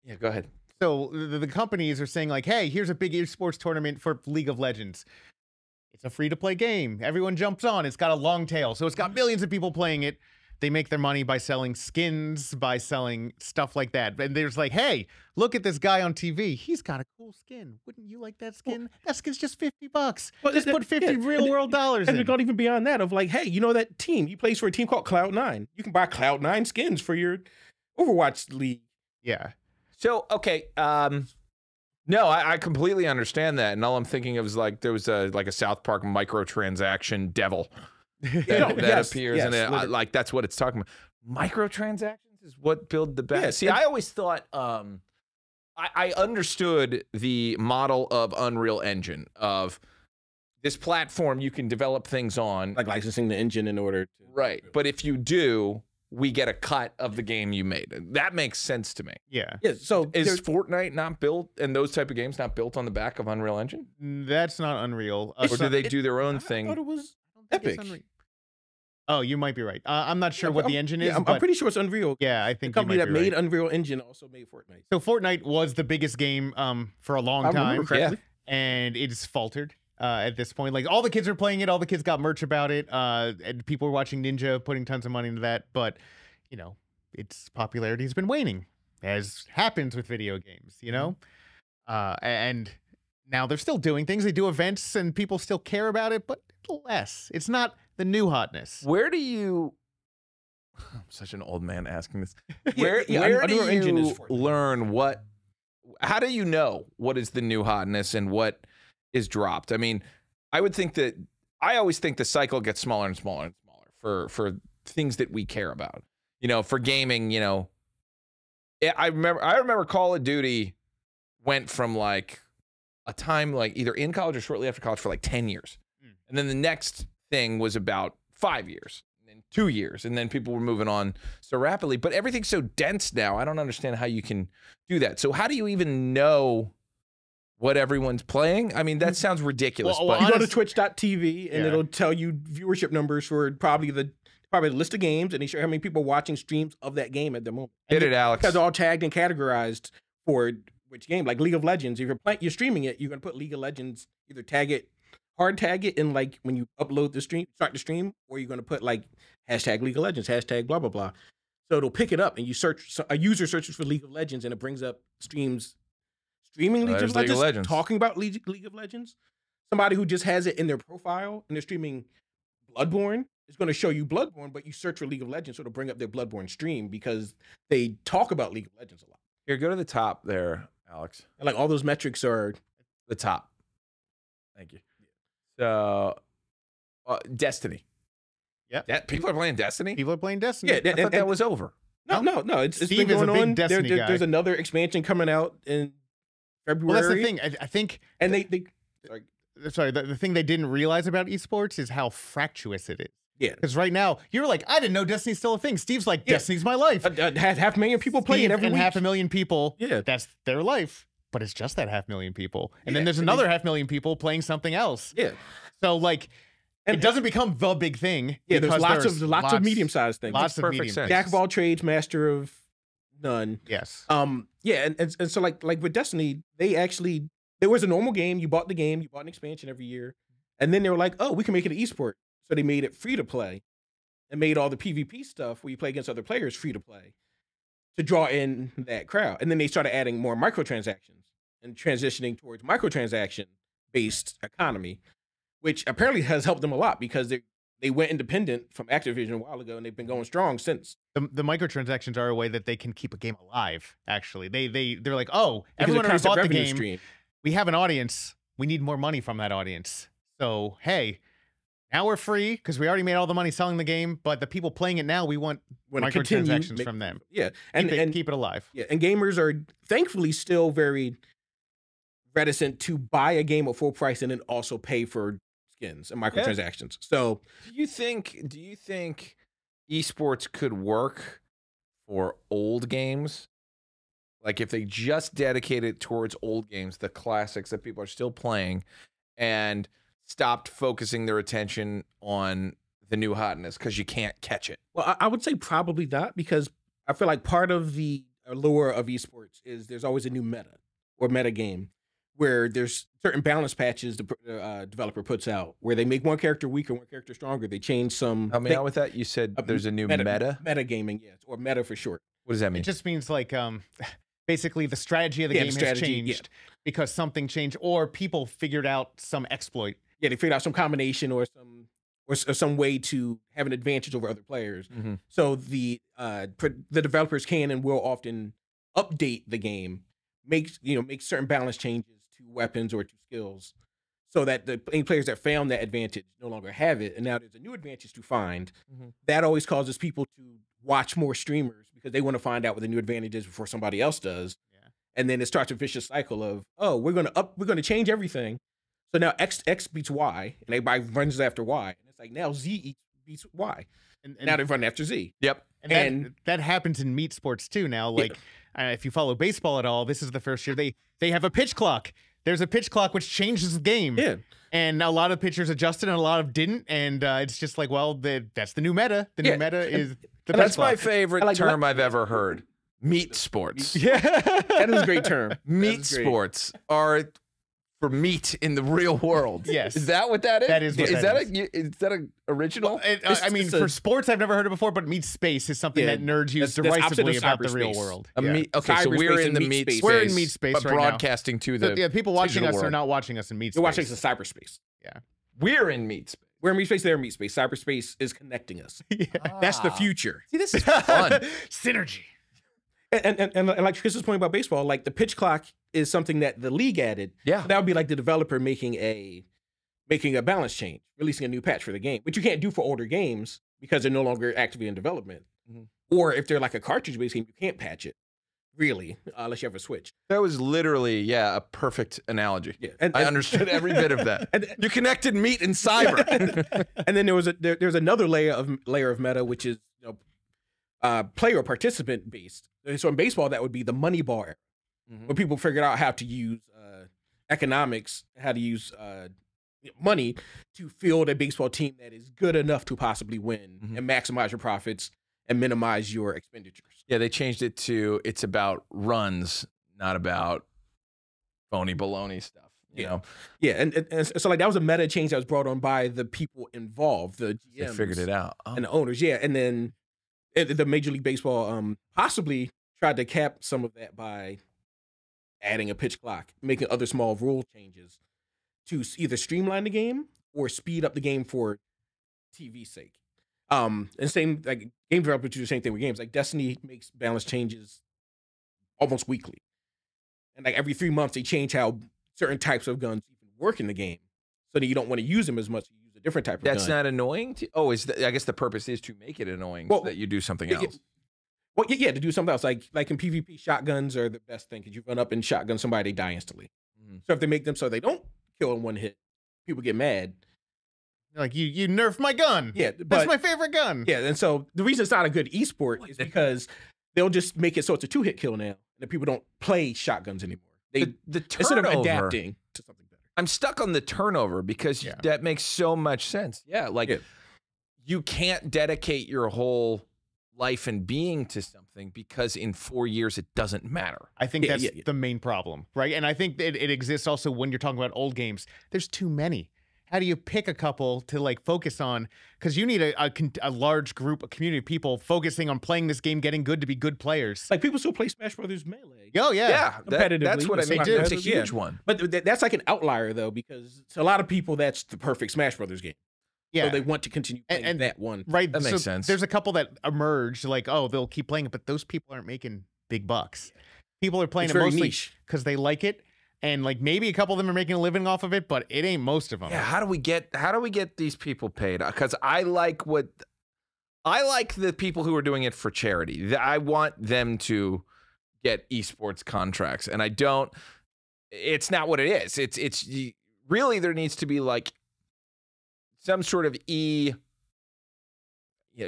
Yeah, go ahead. So the companies are saying like, hey, here's a big esports tournament for League of Legends. It's a free-to-play game. Everyone jumps on. It's got a long tail. So it's got millions of people playing it. They make their money by selling skins, by selling stuff like that. And there's like, hey, look at this guy on TV. He's got a cool skin. Wouldn't you like that skin? Well, that skin's just $50. Well, just put 50 real world dollars in. And it's not even beyond that of like, hey, you know that team? He plays for a team called Cloud9. You can buy Cloud9 skins for your Overwatch league. Yeah. So, okay. No, I completely understand that. And all I'm thinking of is like there was a South Park microtransaction devil. That appears in it. Like that's what it's talking about. Microtransactions is what build the best. See, I always thought I understood the model of Unreal Engine of this platform you can develop things on, like licensing the engine in order to right. But if you do, we get a cut of the game you made. That makes sense to me. Yeah. Yeah. So is Fortnite not built and those type of games not built on the back of Unreal Engine? That's not Unreal. Or do they do their own thing? I thought it was Epic. Oh, you might be right. I'm not sure what the engine is. I'm pretty sure it's Unreal. Yeah, I think the company that made right. Unreal Engine also made Fortnite. So Fortnite was the biggest game for a long time, and it's faltered at this point. Like all the kids are playing it, all the kids got merch about it, and people were watching Ninja putting tons of money into that. But its popularity has been waning, as happens with video games, you know? And now they're still doing things. They do events and people still care about it, but less. It's not the new hotness. Where do you... I'm such an old man asking this. Yeah, Where do Unreal Engine is you for it. learn what... How do you know what is the new hotness and what is dropped? I mean, I would think that... I always think the cycle gets smaller and smaller and smaller for things that we care about. You know, for gaming, you know... I remember Call of Duty went from like a time like either in college or shortly after college for like 10 years. And then the next thing was about 5 years and then 2 years. And then people were moving on so rapidly, but everything's so dense now. I don't understand how you can do that. So how do you even know what everyone's playing? I mean, that sounds ridiculous. Well, but You go to twitch.tv and Yeah. it'll tell you viewership numbers for probably the list of games, and they show how many people are watching streams of that game at the moment. Hit it, Alex. Because they're all tagged and categorized for which game. Like League of Legends, if you're streaming it, you're gonna put League of Legends, either hard tag it in like when you upload the stream, start the stream, or you're gonna put like hashtag League of Legends, hashtag blah blah blah. So it'll pick it up, and you search. So a user searches for League of Legends, and it brings up streaming League There's of League of Legends, Legends. talking about League of Legends. Somebody who just has it in their profile and they're streaming Bloodborne is going to show you Bloodborne, but you search for League of Legends, so it'll bring up their Bloodborne stream because they talk about League of Legends a lot. Here, go to the top there, Alex. And like all those metrics are The top. Thank you. So, Destiny. Yep. People are playing Destiny? People are playing Destiny. yeah. I thought that was over. No. It's Steve been is a going big on. Destiny guy. There's another expansion coming out in February. Well, that's the thing. I think, And the thing they didn't realize about esports is how fractious it is. Yeah. Because right now, you're like, I didn't know Destiny's still a thing. Steve's like, Yeah. Destiny's my life. half a million people play it Steve every and week. 500,000 people, Yeah. that's their life. But it's just that 500,000 people. And then Yeah, there's and another 500,000 people playing something else. Yeah. So, like, And- it doesn't become the big thing. Yeah, there's because lots of medium-sized things. Lots of Perfect medium sense. things. Jack of all trades, master of none. Yes. Yeah, and so like with Destiny, there was a normal game. You bought the game, you bought an expansion every year, and then they were like, oh, we can make it an esport. So they made it free to play, and made all the PvP stuff where you play against other players free to play, to draw in that crowd. And then they started adding more microtransactions and transitioning towards microtransaction based economy, which apparently has helped them a lot because they went independent from Activision a while ago, and they've been going strong since. The microtransactions are a way that they can keep a game alive, actually. They're like, oh, Because everyone it already creates a bought the revenue game. stream. We have an audience. We need more money from that audience. So, hey, now we're free because we already made all the money selling the game, but the people playing it now, we want Wanna continue microtransactions make- from them. Yeah, Keep it alive. Yeah, and gamers are thankfully still very reticent to buy a game at full price and then also pay for skins and microtransactions. So Do you think esports could work for old games? Like if they just dedicate it towards old games, the classics that people are still playing, and stopped focusing their attention on the new hotness because you can't catch it. well, I would say probably not, because I feel like part of the allure of esports is there's always a new meta or meta game where there's certain balance patches the developer puts out where they make one character weaker, one character stronger. They change some. Help me out with that. You said there's a new meta. Meta gaming, yes, or meta for short. What does that It mean? just means like basically the strategy of the Yeah, the game has strategy, yeah. changed because something changed or people figured out some exploit. Yeah, they figured out some combination or some way to have an advantage over other players. Mhm. So the developers can and will often update the game, make certain balance changes to weapons or to skills, so that the players that found that advantage no longer have it, and now there's a new advantage to find. Mhm. That always causes people to watch more streamers because they want to find out what the new advantage is before somebody else does. Yeah. And then it starts a vicious cycle of, oh, we're gonna change everything. So now X beats Y, and everybody runs after Y. And it's like now Z beats Y. And Now they're running after Z. Yep. And that happens in meat sports too now. Like if you follow baseball at all, this is the first year they have a pitch clock. There's a pitch clock which changes the game. Yeah. And a lot of pitchers adjusted and a lot of didn't. And it's just like, well, that's the new meta. The new meta is the pitch That's my clock. favorite I like term I've ever heard. Meat sports. Yeah. That is a great term. Meat That is great. sports are for meat in the real world. Yes. Is that what that is? That is what is that that is that a original? Well, I mean, for sports, I've never heard it before, but meat space is something that nerds use that's opposite derisively of about the real cyberspace. world. Okay, so we're in the meat space. We're in meat space but right now. broadcasting to the people watching us world. are not watching us in meat space. You're watching us in cyberspace. Yeah. We're in meat space. We're in meat space. They're in meat space. Cyberspace is connecting us. That's the future. See, this is fun. Synergy. And like Chris's point about baseball, like the pitch clock is something that the league added. Yeah. That would be like the developer making a balance change, releasing a new patch for the game, which you can't do for older games because they're no longer actively in development. Or if they're like a cartridge-based game, you can't patch it, really, unless you have a Switch. That was literally, a perfect analogy. Yeah, I understood every bit of that. You connected meat and cyber. And then there's another layer of meta, which is player or participant based. So in baseball, that would be the money ball era, where people figured out how to use economics, how to use money to field a baseball team that is good enough to possibly win and maximize your profits and minimize your expenditures. Yeah, they changed it to it's about runs, not about phony baloney stuff. You know? Yeah, and so like that was a meta change that was brought on by the people involved, the GMs. They figured it out. And the owners, and then the Major League Baseball possibly tried to cap some of that by adding a pitch clock, making other small rule changes to either streamline the game or speed up the game for TV's sake. And same, like, game developers do the same thing with games. Like Destiny makes balance changes almost weekly. And like every 3 months, they change how certain types of guns even work in the game, so that you don't want to use them as much. You use a different type of gun. That's not annoying? I guess the purpose is to make it annoying so that you do something else. Well, yeah, to do something else. Like in PvP, shotguns are the best thing because you run up and shotgun somebody, they die instantly. So if they make them so they don't kill in one hit, people get mad. Like, you nerfed my gun. Yeah, that's my favorite gun. Yeah, and so the reason it's not a good esport is because they'll just make it so it's a 2-hit kill now, and the people don't play shotguns anymore. They the turnover, instead of adapting to something better. I'm stuck on the turnover because that makes so much sense. Yeah, like you can't dedicate your whole life and being to something because in 4 years it doesn't matter. I think that's the main problem, right? And I think it exists also when you're talking about old games. There's too many. How do you pick a couple to like focus on? Because you need a large group, a community of people focusing on playing this game, getting good to be good players. Like people still play Smash Brothers Melee. Oh yeah, competitively. That's what I mean. It's a huge one. But that's like an outlier though, because to a lot of people that's the perfect Smash Brothers game. Yeah, so they want to continue playing that one. Right, that makes sense. There's a couple that emerged, like they'll keep playing it, but those people aren't making big bucks. People are playing it mostly because they like it. And like maybe a couple of them are making a living off of it, but it ain't most of them. Yeah, how do we get these people paid? Because I like the people who are doing it for charity. I want them to get esports contracts, and I don't. It's not what it is. It's really there needs to be like some sort of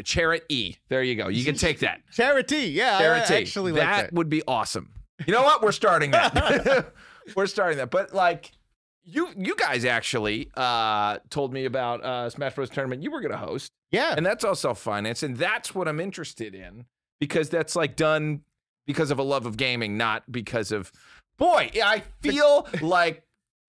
charity. There you go. You can take that. Charity. Yeah, charity. I actually like that. That would be awesome. You know what? We're starting that. We're starting that. But like you guys actually told me about Smash Bros. Tournament you were going to host. Yeah. And that's all self-financed. And that's what I'm interested in because that's like done because of a love of gaming, not because of, boy, I feel like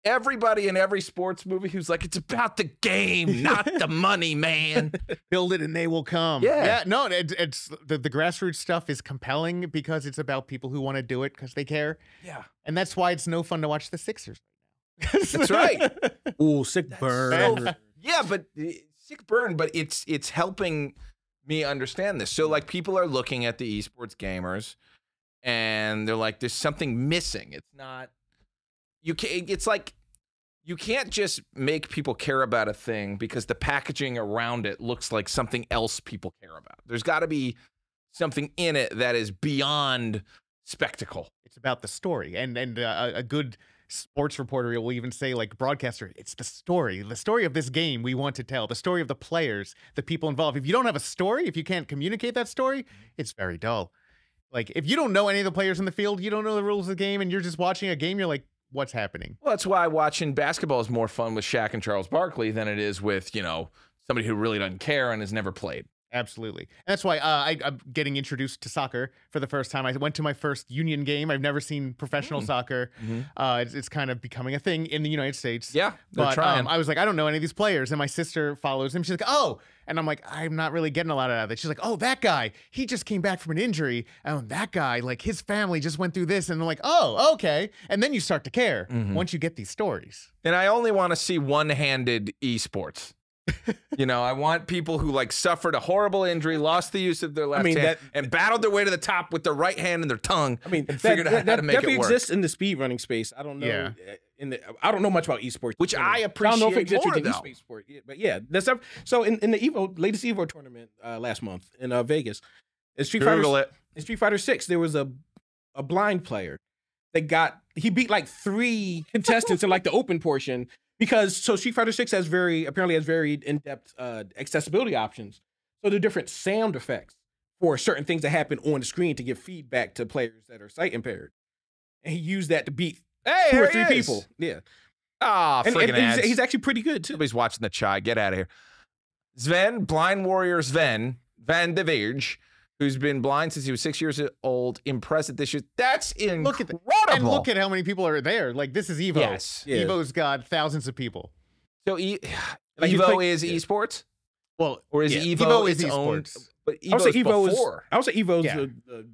everybody in every sports movie who's like, it's about the game, not the money, man. Build it and they will come. Yeah. No, it's the grassroots stuff is compelling because it's about people who want to do it because they care. Yeah. And that's why it's no fun to watch the Sixers right now. That's right. Ooh, sick burn. Yeah, but sick burn, but it's helping me understand this. So like people are looking at the esports gamers and they're like, there's something missing. It's not, it's like, you can't just make people care about a thing because the packaging around it looks like something else people care about. There's got to be something in it that is beyond spectacle. It's about the story. And a good sports reporter will even say, like broadcaster, it's the story of this game we want to tell, the story of the players, the people involved. If you don't have a story, if you can't communicate that story, it's very dull. Like if you don't know any of the players in the field, you don't know the rules of the game, and you're just watching a game, you're like, what's happening? Well, that's why watching basketball is more fun with Shaq and Charles Barkley than it is with, somebody who really doesn't care and has never played. Absolutely. And that's why I'm getting introduced to soccer for the first time. I went to my first union game. I've never seen professional soccer. It's kind of becoming a thing in the United States. Yeah, but trying. I was like, I don't know any of these players. And my sister follows him. She's like, oh. And I'm like, I'm not really getting a lot out of it. She's like, oh, that guy, he just came back from an injury. And that guy, like his family just went through this. And I'm like, oh, okay. And then you start to care once you get these stories. And I only want to see one-handed esports. You know, I want people who like suffered a horrible injury, lost the use of their left hand, and battled their way to the top with their right hand and their tongue. I mean, and figured out how to make it work. Definitely exists in the speed running space. I don't know. Yeah. I don't know much about esports, which I appreciate. I don't know if it exists in esports sport. Yeah, but yeah, that's stuff. So in the latest Evo tournament last month in Vegas, in Street Fighter 6, there was a blind player that he beat like 3 contestants in like the open portion. Because Street Fighter 6 apparently has very in-depth accessibility options. So there are different sound effects for certain things that happen on the screen to give feedback to players that are sight impaired. And he used that to beat 2 or 3 people. Yeah. Ah, freaking ads. He's actually pretty good too. Somebody's watching the chai. Get out of here. Sven, blind warrior Sven Van de Verge, who's been blind since he was 6 years old, impressive this year. That's incredible. And look at how many people are there. Like, this is Evo. Yes. Yeah. Evo's got thousands of people. So Evo is esports? Well, or is Evo its own? But I would say Evo's the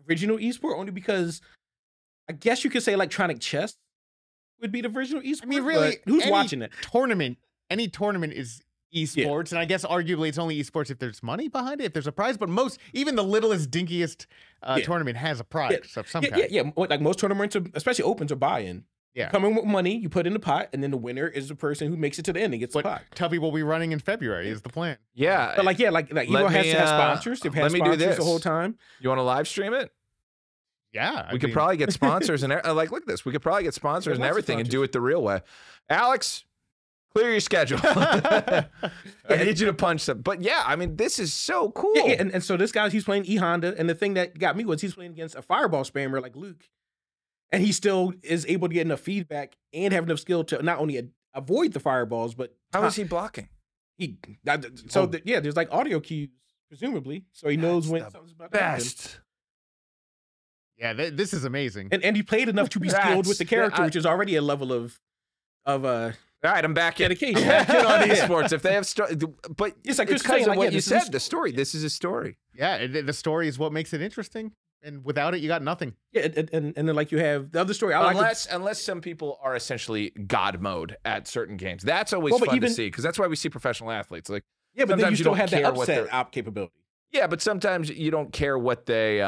original esport, only because I guess you could say electronic chess would be the original esport. I mean, really, who's watching it? Any tournament is esports, and I guess arguably it's only esports if there's money behind it, if there's a prize. But even the littlest, dinkiest tournament has a prize of some kind. Yeah. Like most tournaments, especially opens, are buy-in. Yeah, come in with money, you put in the pot, and then the winner is the person who makes it to the end and gets the pot. Tubby will be running in February is the plan. Yeah, but like Evo has sponsors. They've had sponsors the whole time. You want to live stream it? Yeah, we could probably get sponsors and look at this. We could probably get sponsors and everything and do it the real way. Alex, clear your schedule. I need you to punch some. But yeah, I mean, this is so cool. Yeah, and so this guy, he's playing E-Honda, and the thing that got me was he's playing against a fireball spammer like Luke, and he still is able to get enough feedback and have enough skill to not only avoid the fireballs, but how is he blocking? There's like audio cues, presumably, so he knows when something's about to happen. Yeah, this is amazing. And he played enough to be skilled with the character, which is already a level of all right, I'm back dedication. Back in on esports. If they have but it's because of what you said, the story. This is a story. Yeah, the story is what makes it interesting. And without it, you got nothing. Yeah, and then like you have the other story. Unless some people are essentially God mode at certain games. That's always fun to see, because that's why we see professional athletes. Like, yeah, but then you still have that upset op capability. Yeah, but sometimes you don't care what they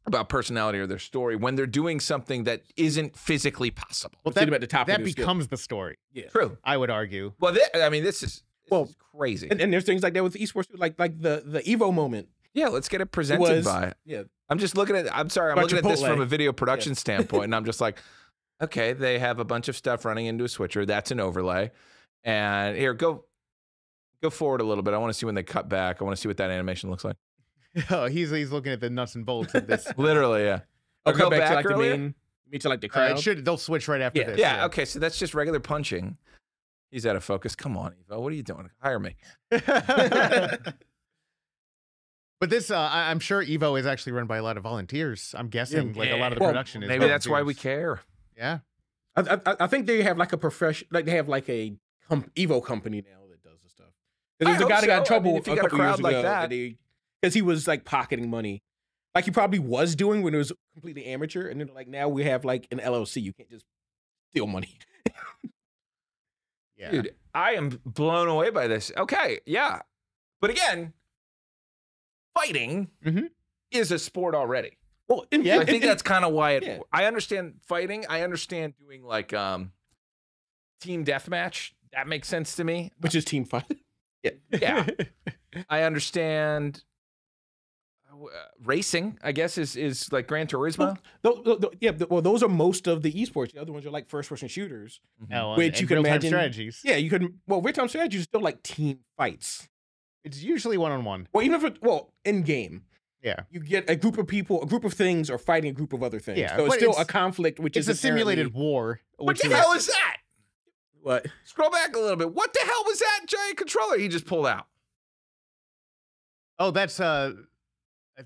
about personality or their story when they're doing something that isn't physically possible. Well, that becomes the story. Yeah, true. I would argue. Well, this is crazy. And there's things like that with esports, like the Evo moment. Yeah, let's get it presented by. Yeah, I'm just looking at. I'm sorry, I'm looking at this from a video production standpoint, and I'm just like, okay, they have a bunch of stuff running into a switcher. That's an overlay, and here, go forward a little bit. I want to see when they cut back. I want to see what that animation looks like. Oh, he's looking at the nuts and bolts of this. Literally, yeah. Or go back to like the main, to like the crowd. They'll switch right after this. Yeah. Okay, so that's just regular punching. He's out of focus. Come on, Evo. What are you doing? Hire me. But this, I'm sure Evo is actually run by a lot of volunteers. I'm guessing a lot of the production is. Maybe that's why we care. Yeah. I think they have like a profession, like they have like a Evo company now that does the stuff. There's a guy that got in trouble if you got a crowd like that. Because he was like pocketing money. Like he probably was doing when it was completely amateur. And then like now we have like an LLC. You can't just steal money. Yeah. Dude, I am blown away by this. Okay, yeah. But again, fighting is a sport already. Well, I think that's kind of why I understand fighting. I understand doing like team deathmatch. That makes sense to me. Which is team fight. Yeah. I understand racing, I guess, is like Gran Turismo. Those are most of the esports. The other ones are like first-person shooters, which you can imagine strategies. Yeah, you could. Well, real-time strategies are still like team fights. It's usually one-on-one. Well, even if in game, you get a group of people, a group of things, are fighting a group of other things. Yeah, so it's still a conflict, which is a simulated war. What the hell is that? What? Scroll back a little bit. What the hell was that giant controller he just pulled out? Oh, that's I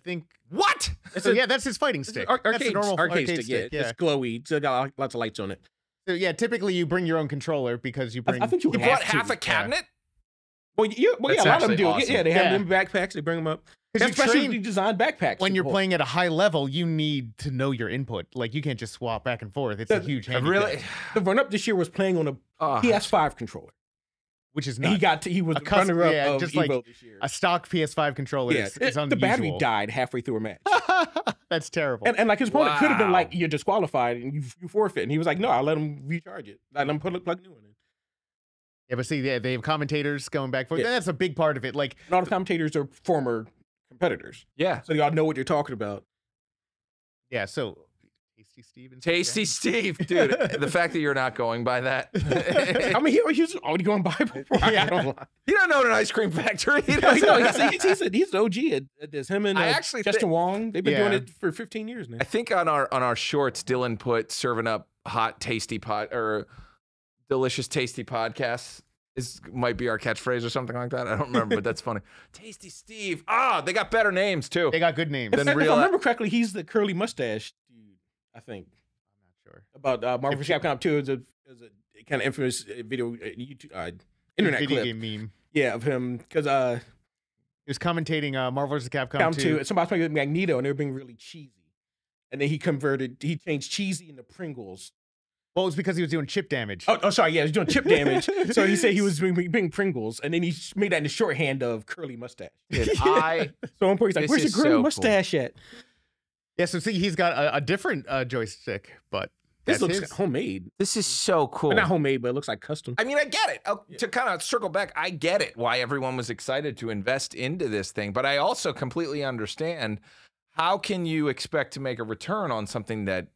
think. What? So yeah, that's his fighting stick. That's Arcade, a normal arcade stick. Yeah, Yeah. it's glowy. It's got lots of lights on it. So yeah, typically you bring your own controller because you bring. I think you You have brought to. half a cabinet? Well, yeah, That's a lot of them actually do. awesome. Yeah, they have Yeah. them in backpacks. They bring them up. 'Cause That's you train- specially designed backpacks. When you're Well, playing at a high level, you need to know your input. Like you can't just swap back and forth. It's a huge handicap. Really? the run-up this year was playing on a Oh, PS5 controller. Which is And not he was A custom- runner-up yeah, of just Evo like this year. a stock PS5 controller. Yeah, Is unusual. the battery died halfway through a match. That's terrible. And like his opponent could have been Wow. like, you're disqualified and you forfeit. And he was like, no, I'll let him recharge it. I let him plug new one in. Yeah, but see, they have commentators going back and forth. Yeah. That's a big part of it. Like, And all the commentators are former competitors. yeah. So y'all know what you're talking about. yeah, so Tasty Steve and Tasty Steve, dude. The fact that you're not going by that. I mean, he's already going by before. Yeah. I don't lie. You don't own an ice cream factory. He No, doesn't. he's an OG at this. Him and I actually Justin think- Wong, they've been Yeah. doing it for 15 years now. I think on our shorts, Dylan put serving up hot, tasty or delicious, tasty podcasts might be our catchphrase or something like that. I don't remember, but that's funny. Tasty Steve. Ah, they got better names too. They got good names. Then If real- I remember correctly, he's the curly mustache dude, I think. I'm not sure. About Marvel vs. Capcom 2 is a kind of infamous video YouTube internet Video clip. game meme. Yeah, of him because He was commentating Marvel vs. Capcom Capcom 2. 2, somebody playing with Magneto and they were being really cheesy, and then he changed cheesy into Pringles. Well, it was because he was doing chip damage. Oh, sorry, yeah, he was doing chip damage. So he said he was being Pringles, and then he made that in the shorthand of curly mustache. Dude, I So at one point he's like, This "Where's the is curly so cool. mustache at?" Yeah, so see, he's got a different joystick, but This that's looks his. homemade. this is so cool. Well, not homemade, but it looks like custom. I mean, I get it. To kind of circle back, I get it why everyone was excited to invest into this thing, but I also completely understand how can you expect to make a return on something that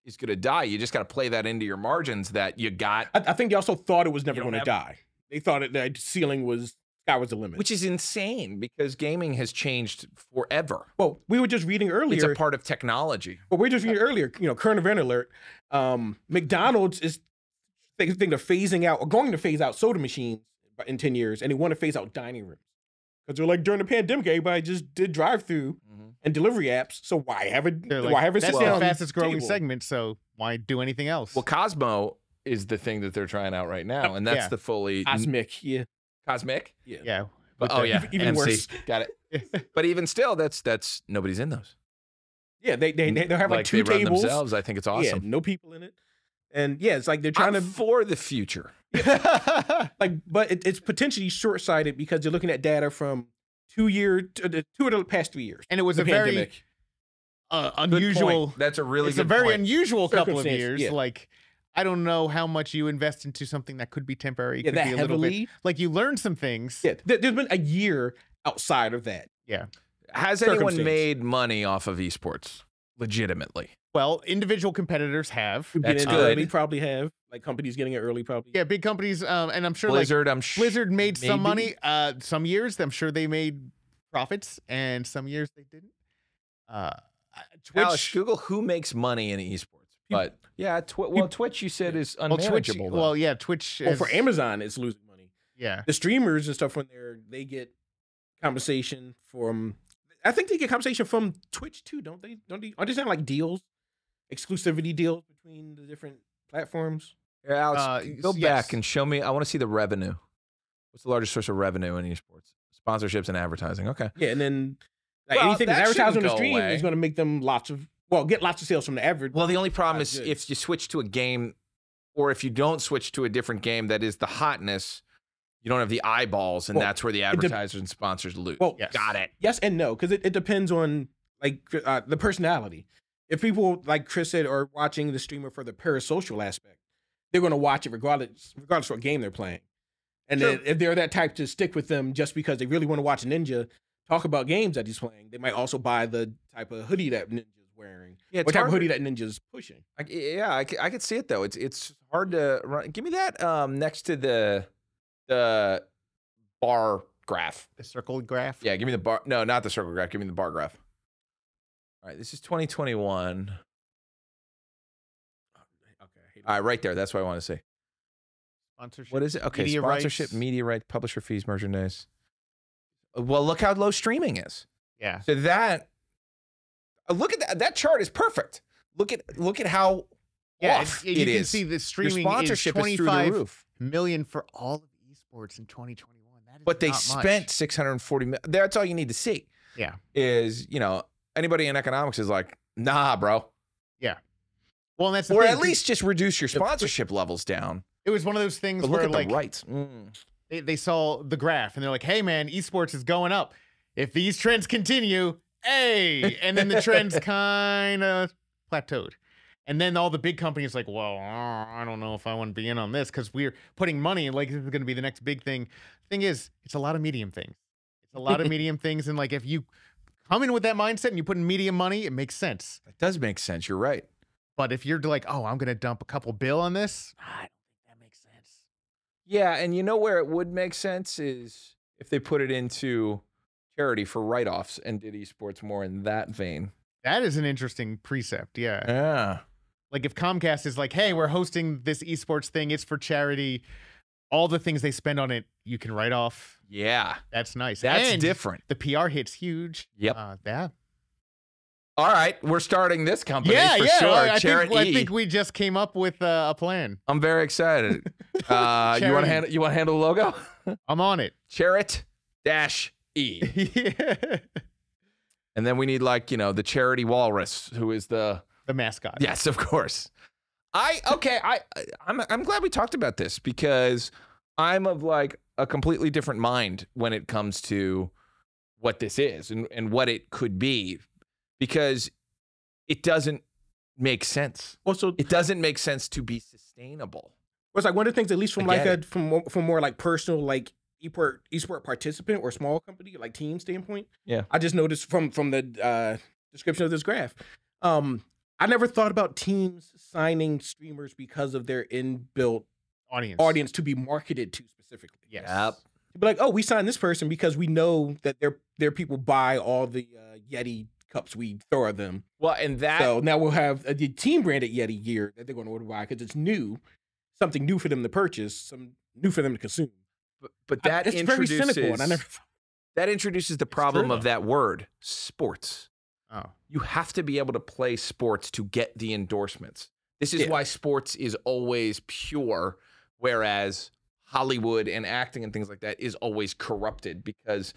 is going to die? You just got to play that into your margins that you got, I think they also thought it was never You don't going to have- die. They thought the ceiling was sky was the limit. which is insane because gaming has changed forever. Well, we were just reading earlier. It's a part of technology. Well, we were just reading earlier. Current event alert. McDonald's is thinking of phasing out or going to phase out soda machines in 10 years, and they want to phase out dining rooms because they're like during the pandemic, everybody just did drive-through and delivery apps. So why have it? They're Why like, have it? that's sit the down fastest growing table? segment, so why do anything else? Well, Cosmo is the thing that they're trying out right now, and that's Yeah. the fully Cosmic, yeah, cosmic. yeah. yeah. But, with oh the- yeah, even MC. worse. Got it. But even still, that's nobody's in those. Yeah, they have like two they run tables. themselves. I think it's awesome. Yeah, no people in it, and yeah, it's like they're trying I'm to for the future. but it's potentially short-sighted because you're looking at data from 2 of the past 3 years. And it was The a very pandemic. unusual. That's a really It's a good very point. unusual couple of Circumstance, years. yeah. Like, I don't know how much you invest into something that could be temporary. Yeah, Could that be a little bit. heavily. Like you learn some things. Yeah, there's been a year outside of that. Has anyone circumstance. made money off of esports legitimately? Well, individual competitors have. Who That's get in good. early probably have like companies getting it early probably. Yeah, big companies, and I'm sure Blizzard, like Blizzard made some maybe? money. Some years, I'm sure they made profits, and some years they didn't. Twitch, Alex, Google who makes money in esports. But yeah, Twitch you said is well, Twitch, unmanageable. though. well, yeah, Twitch. Well, is- for Amazon, it's losing money. yeah, The streamers and stuff when they get compensation from. I think they get compensation from Twitch too, don't they? Aren't they like deals, exclusivity deals between the different platforms? Here, Alex, go yes. back and show me. I want to see the revenue. What's the largest source of revenue in esports? Sponsorships and advertising. Okay. Yeah, and then like Well, anything that that's advertised on shouldn't the go stream away. is going to make them get lots of sales from the average. Well, the only problem is good. if you switch to a game, or if you don't switch to a different game that is the hotness, you don't have the eyeballs, and Well, that's where the advertisers and sponsors lose. Well, yes. Got it. yes and no, because it depends on like the personality. If people like Chris said are watching the streamer for the parasocial aspect, they're going to watch it regardless of what game they're playing. And then if they're that type to stick with them just because they really want to watch Ninja talk about games that he's playing, they might also buy the type of hoodie that Ninja's wearing, Yeah, or it's type of hard. hoodie that Ninja's pushing. I could see it though. It's hard to run. Give me that next to the bar graph. the circle graph. Yeah, give me the bar. No, not the circle graph. Give me the bar graph. All right, this is 2021. Okay. All right, right there. That's what I want to see. Sponsorship. What is it? Okay, Media sponsorship, rights. media rights, publisher fees, merchandise. Well, look how low streaming is. Yeah. So that look at that. That chart is perfect. Look at how off you it can is. see the streaming Your sponsorship is is through the 25 roof. million for all of esports in 2021. That is But they not spent much. 640 million. That's all you need to see. Yeah. Is anybody in economics is like, nah, bro. Yeah. Well, and that's the Or thing, at least just reduce your sponsorship levels down. it was one of those things But look where at the like rights. they saw the graph and they're like, hey man, esports is going up. If these trends continue, hey, and then the trends kind of plateaued. And then all the big companies like, well, I don't know if I want to be in on this because we're putting money in like this is going to be the next big thing. Thing is, it's a lot of medium things. It's a lot of medium things. And like if you come in with that mindset and you put in medium money, it makes sense. That does make sense. You're right. But if you're like, oh, I'm going to dump a couple bill on this, I don't think that makes sense. Yeah, and you know where it would make sense is if they put it into charity for write-offs and did esports more in that vein. That is an interesting precept. Yeah. Yeah. Like if Comcast is like, hey, we're hosting this esports thing, it's for charity. All the things they spend on it, you can write off. Yeah. That's nice. That's And different. the PR hit's huge. Yep. Yeah. All right, we're starting this company Yeah, for yeah. sure. I Charity. think we just came up with a plan. I'm very excited. You want to handle the logo? I'm on it. Charit-E. Yeah. And then we need the charity walrus, who is the mascot. Yes, of course. I'm glad we talked about this because I'm of like a completely different mind when it comes to what this is and what it could be, because it doesn't make sense. Also, It doesn't make sense to be sustainable. it's like one of the things, at least from I like get from more like personal like esport participant or small company like team standpoint. Yeah. I just noticed from the description of this graph. I never thought about teams signing streamers because of their inbuilt audience to be marketed to specifically. Yes. Yep. To be like, oh, we signed this person because we know that their people buy all the Yeti cups we throw at them. Well, and that So now we'll have a team branded Yeti gear that they're going to order buy because it's new, something new for them to purchase, some new for them to consume. but that It's very introduces cynical, and I never. that introduces the problem true, of that word, sports. Oh. You have to be able to play sports to get the endorsements. This is why sports is always pure, whereas Hollywood and acting and things like that is always corrupted because,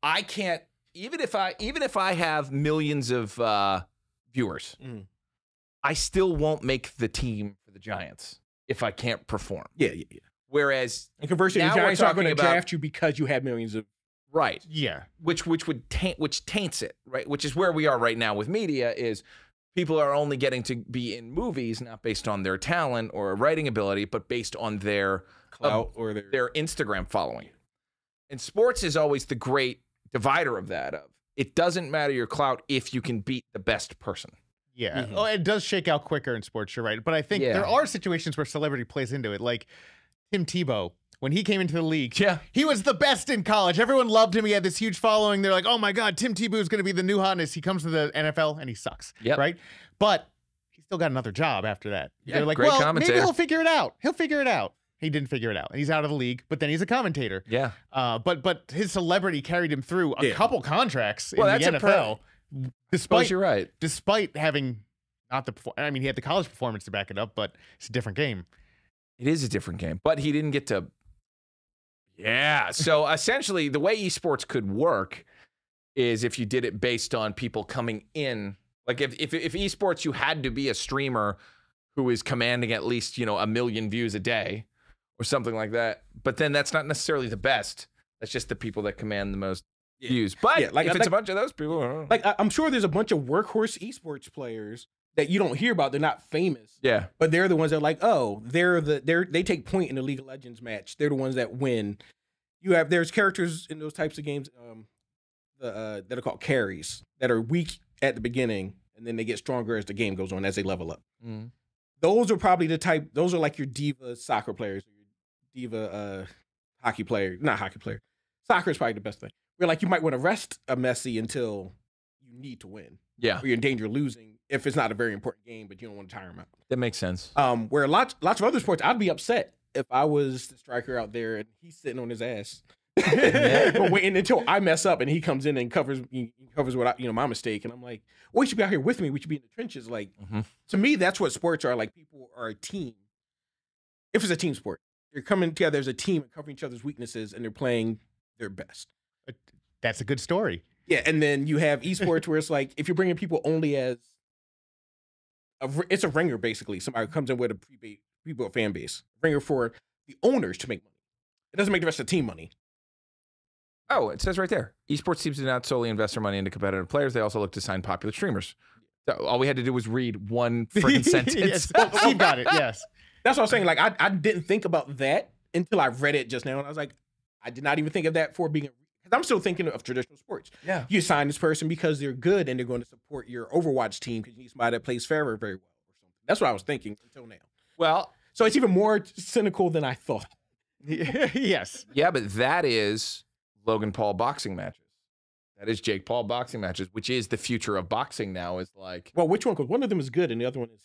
I can't, even if I have millions of viewers, I still won't make the team for the Giants if I can't perform. Yeah. Whereas And conversely, the now we're Giants aren't going to talking about- draft you because you have millions of. right. Yeah. Which taints it, right? Which is where we are right now with media is people are only getting to be in movies not based on their talent or writing ability, but based on their Clout or their Instagram following. And sports is always the great divider of that. It doesn't matter your clout if you can beat the best person. Yeah. Mhm. Oh, it does shake out quicker in sports, you're right. But I think Yeah. there are situations where celebrity plays into it. Like Tim Tebow, when he came into the league, Yeah. he was the best in college. Everyone loved him. He had this huge following. They're like, oh my God, Tim Tebow is going to be the new hotness. He comes to the NFL and he sucks. Yep. Right? But he still got another job after that. Yeah, They're like, great well, commentator. maybe he'll figure it out. He'll figure it out. He didn't figure it out. And he's out of the league, but then he's a commentator. Yeah. But his celebrity carried him through a Yeah. couple contracts Well, in the that's a NFL. Suppose you're right. Despite having not the he had the college performance to back it up, but it's a different game. It is a different game, but he didn't get to. Yeah. So essentially, the way esports could work is if you did it based on people coming in. Like if esports, you had to be a streamer who is commanding at least 1 million views a day or something like that. But then that's not necessarily the best. That's just the people that command the most views. But if it's a bunch of those people, Like I'm sure there's a bunch of workhorse esports players that you don't hear about. They're not famous. yeah. But they're the ones that are like, oh, they take point in the League of Legends match. They're the ones that win. There's characters in those types of games that are called carries that are weak at the beginning and then they get stronger as the game goes on as they level up. Mm. Those are probably those are like your diva soccer players, or your diva hockey player, not hockey player. Soccer is probably the best thing. Where like you might want to rest a Messi until you need to win. Yeah. Or you're in danger of losing if it's not a very important game, but you don't want to tire him out. That makes sense. Where lots of other sports, I'd be upset if I was the striker out there and he's sitting on his ass but waiting until I mess up and he comes in and covers what my mistake, and I'm like, well, you should be out here with me. We should be in the trenches. Like to me, that's what sports are. Like people are a team. If it's a team sport, they're coming together as a team and covering each other's weaknesses, and they're playing their best. That's a good story. Yeah, and then you have esports where it's like if you're bringing people only as it's a ringer basically. Somebody comes in with a pre-built fan base, ringer for the owners to make money. It doesn't make the rest of the team money. Oh, it says right there. Esports teams do not solely invest their money into competitive players. They also look to sign popular streamers. So all we had to do was read one freaking sentence. Yes. Steve got it. Yes. That's what I was saying. Like I didn't think about that until I read it just now, and I was like, I did not even think of that for being. Because I'm still thinking of traditional sports. Yeah. You sign this person because they're good and they're going to support your Overwatch team because you need somebody that plays very, very well or something. That's what I was thinking until now. Well, so it's even more cynical than I thought. Yes. Yeah, but that is Logan Paul boxing matches. That is Jake Paul boxing matches, which is the future of boxing now. Is like, well, which one? Because one of them is good and the other one is.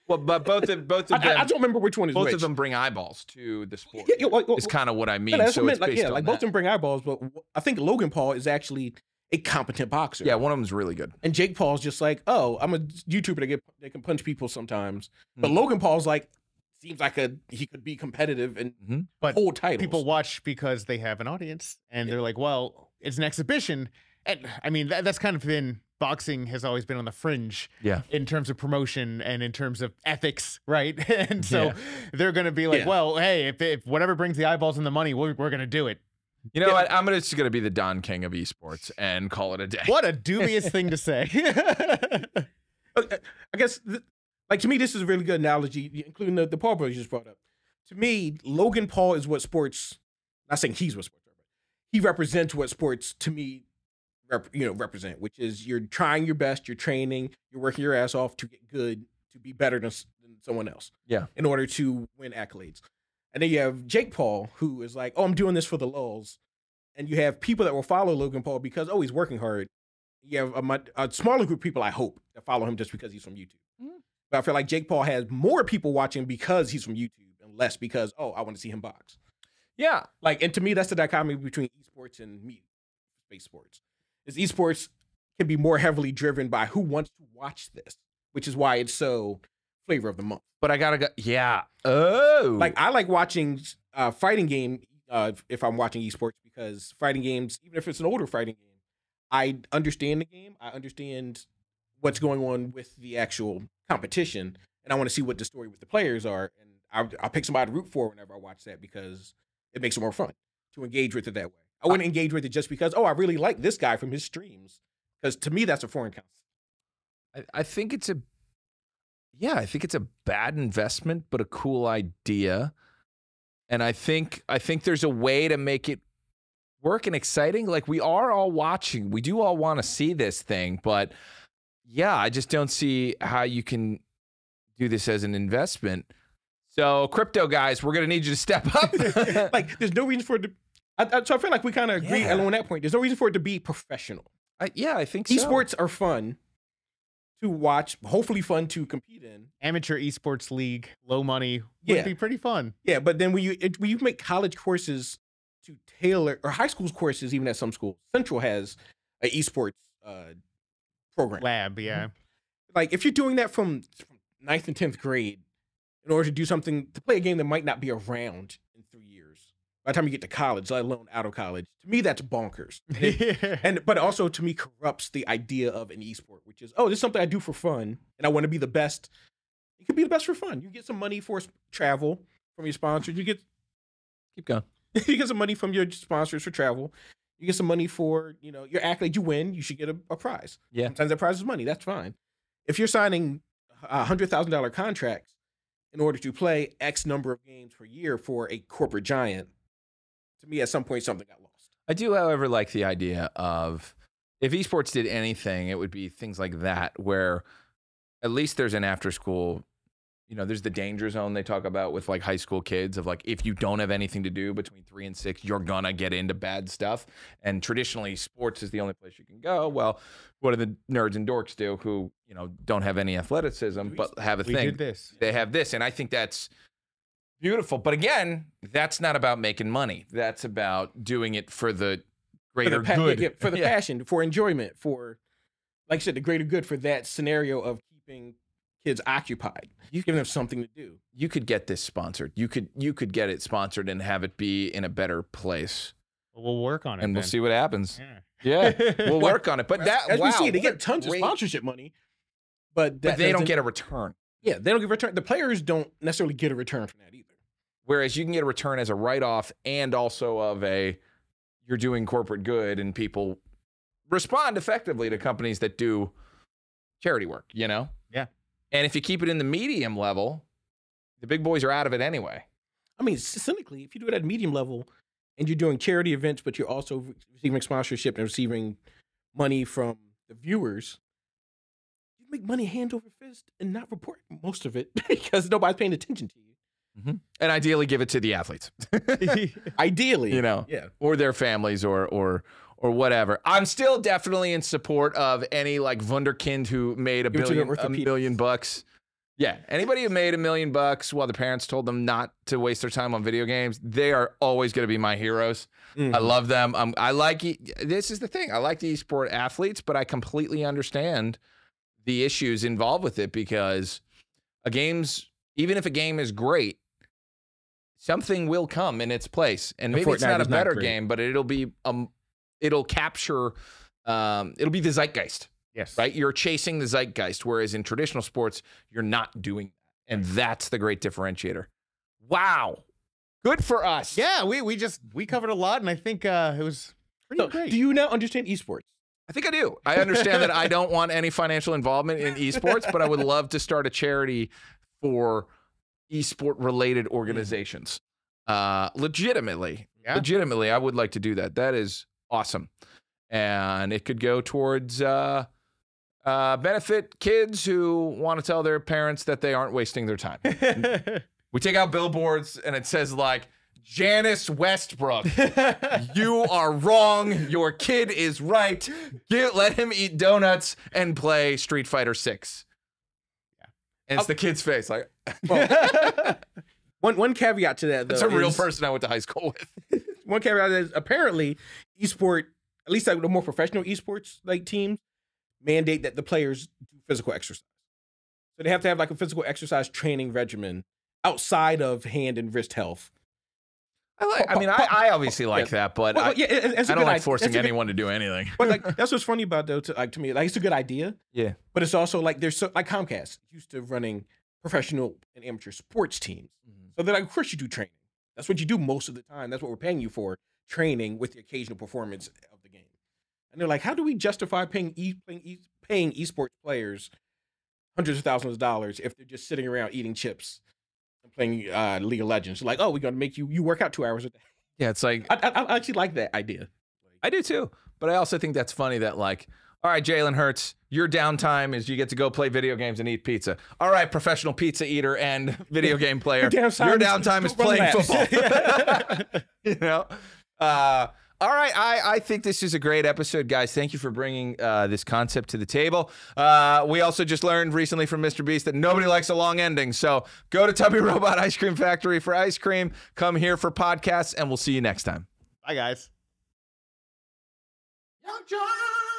Well, but both of them. I don't remember which one is both which. of them bring eyeballs to the sport. Is kind of what I mean. That's so what it's like, based yeah, on like that. both of them bring eyeballs, but I think Logan Paul is actually a competent boxer. Yeah, one of them's really good. And Jake Paul's just like, oh, I'm a YouTuber that can punch people sometimes. But Logan Paul's like, seems like he could be competitive and hold titles. People watch because they have an audience, and they're like, well, it's an exhibition. And I mean, that's kind of been, boxing has always been on the fringe in terms of promotion and in terms of ethics, right? And so they're going to be like, well, hey, if whatever brings the eyeballs and the money, we're going to do it. You know what? I'm just going to be the Don King of esports and call it a day. What a dubious thing to say. I guess, like, to me, this is a really good analogy, including the Paul brothers you just brought up. To me, Logan Paul is what sports, not saying he's what sports are, but he represents what sports, to me, represent, which is you're trying your best, you're training, you're working your ass off to get good, to be better than someone else. Yeah. In order to win accolades. And then you have Jake Paul, who is like, oh, I'm doing this for the lulz. And you have people that will follow Logan Paul because, oh, he's working hard. You have a smaller group of people, I hope, that follow him just because he's from YouTube. But I feel like Jake Paul has more people watching because he's from YouTube and less because, oh, I want to see him box. Yeah. Like, and to me, that's the dichotomy between esports and space sports. Is esports can be more heavily driven by who wants to watch this, which is why it's so flavor of the month. But I gotta go. Yeah. Oh. Like I like watching fighting game if I'm watching esports because fighting games, even if it's an older fighting game, I understand the game. I understand what's going on with the actual competition, and I want to see what the story with the players are. And I'll pick somebody to root for whenever I watch that because it makes it more fun to engage with it that way. I wouldn't engage with it just because, oh, I really like this guy from his streams. Because to me, that's a foreign concept. I think it's a bad investment, but a cool idea. And I think there's a way to make it work and exciting. Like we are all watching. We do all want to see this thing, but yeah, I just don't see how you can do this as an investment. So crypto guys, we're going to need you to step up. Like there's no reason for it to so I feel like we kind of agree on that point. There's no reason for it to be professional. I think so. Esports are fun to watch, hopefully fun to compete in. Amateur esports league, low money, would be pretty fun. Yeah, but then when you make college courses to tailor, or high school courses, even at some schools, Central has an esports program. Lab, yeah. Like if you're doing that from 9th and 10th grade in order to do something, to play a game that might not be around in 3 years. By the time you get to college, let alone out of college, to me that's bonkers. But also to me corrupts the idea of an esport, which is, oh, this is something I do for fun, and I want to be the best. You can be the best for fun. You get some money for travel from your sponsors. You keep going. You get some money from your sponsors for travel. You get some money for your accolade. You win, you should get a prize. Yeah. Sometimes that prize is money. That's fine. If you're signing $100,000 contracts in order to play X number of games per year for a corporate giant. To me, at some point, something got lost. I do, however, like the idea of if esports did anything, it would be things like that, where at least there's an after school, there's the danger zone they talk about with like high school kids of like, if you don't have anything to do between 3 and 6, you're gonna get into bad stuff. And traditionally, sports is the only place you can go. Well, what do the nerds and dorks do who, don't have any athleticism, but have a thing? Did this. They have this. And I think that's Beautiful. But again, that's not about making money. That's about doing it for the greater good. For the passion, for enjoyment, for, like I said, the greater good, for that scenario of keeping kids occupied. You give them something to do. You could get this sponsored. You could get it sponsored and have it be in a better place. We'll work on it, and then. we'll see what happens. Yeah, we'll work on it. But as we see, they get tons of sponsorship money, but they don't get a return. Yeah, they don't get a return. The players don't necessarily get a return from that either. Whereas you can get a return as a write-off and also of you're doing corporate good, and people respond effectively to companies that do charity work, you know? Yeah. And if you keep it in the medium level, the big boys are out of it anyway. I mean, cynically, if you do it at medium level and you're doing charity events, but you're also receiving sponsorship and receiving money from the viewers, you make money hand over fist and not report most of it because nobody's paying attention to you. Mm-hmm. And ideally give it to the athletes. Ideally. You know, yeah. Or their families or whatever. I'm still definitely in support of any like wunderkind who made $1 million bucks. Yeah, anybody who made $1 million bucks while the parents told them not to waste their time on video games, they are always going to be my heroes. I love them. This is the thing. I like the esport athletes, but I completely understand the issues involved with it because even if a game is great, something will come in its place, and maybe it's not a better game, but it'll be it'll capture it'll be the zeitgeist. Yes. Right? You're chasing the zeitgeist, whereas in traditional sports, you're not doing that. And that's the great differentiator. Wow. Good for us. Yeah, we covered a lot, and I think it was pretty great. Do you now understand esports? I think I do. I understand that I don't want any financial involvement in esports, but I would love to start a charity for esport related organizations. Legitimately, I would like to do that. That is awesome. And it could go towards benefit kids who want to tell their parents that they aren't wasting their time. We take out billboards and it says like, Janice Westbrook, you are wrong. Your kid is right. Let him eat donuts and play Street Fighter 6. Yeah. And it's the kid's face. Like, one caveat to that, though. It's a real person I went to high school with. One caveat is apparently esport, at least like the more professional esports like teams, mandate that the players do physical exercise. So they have to have like a physical exercise training regimen outside of hand and wrist health. I obviously like that, but I don't like forcing anyone to do anything. But like that's what's funny about though, to me, like it's a good idea. Yeah. But it's also like there's like Comcast used to running professional and amateur sports teams. So they're like, of course you do training. That's what you do most of the time. That's what we're paying you for, training with the occasional performance of the game. And they're like, how do we justify paying esports players hundreds of thousands of dollars if they're just sitting around eating chips and playing League of Legends? Like, oh, we're going to make you work out 2 hours a day. Yeah, it's like... I actually like that idea. I do too. But I also think that's funny that like, all right, Jalen Hurts, your downtime is you get to go play video games and eat pizza. All right, professional pizza eater and video game player. Your downtime is playing football. You know? All right, I think this is a great episode, guys. Thank you for bringing this concept to the table. We also just learned recently from Mr. Beast that nobody likes a long ending. So go to Tubby Robot Ice Cream Factory for ice cream. Come here for podcasts, and we'll see you next time. Bye, guys. YUNKJunk!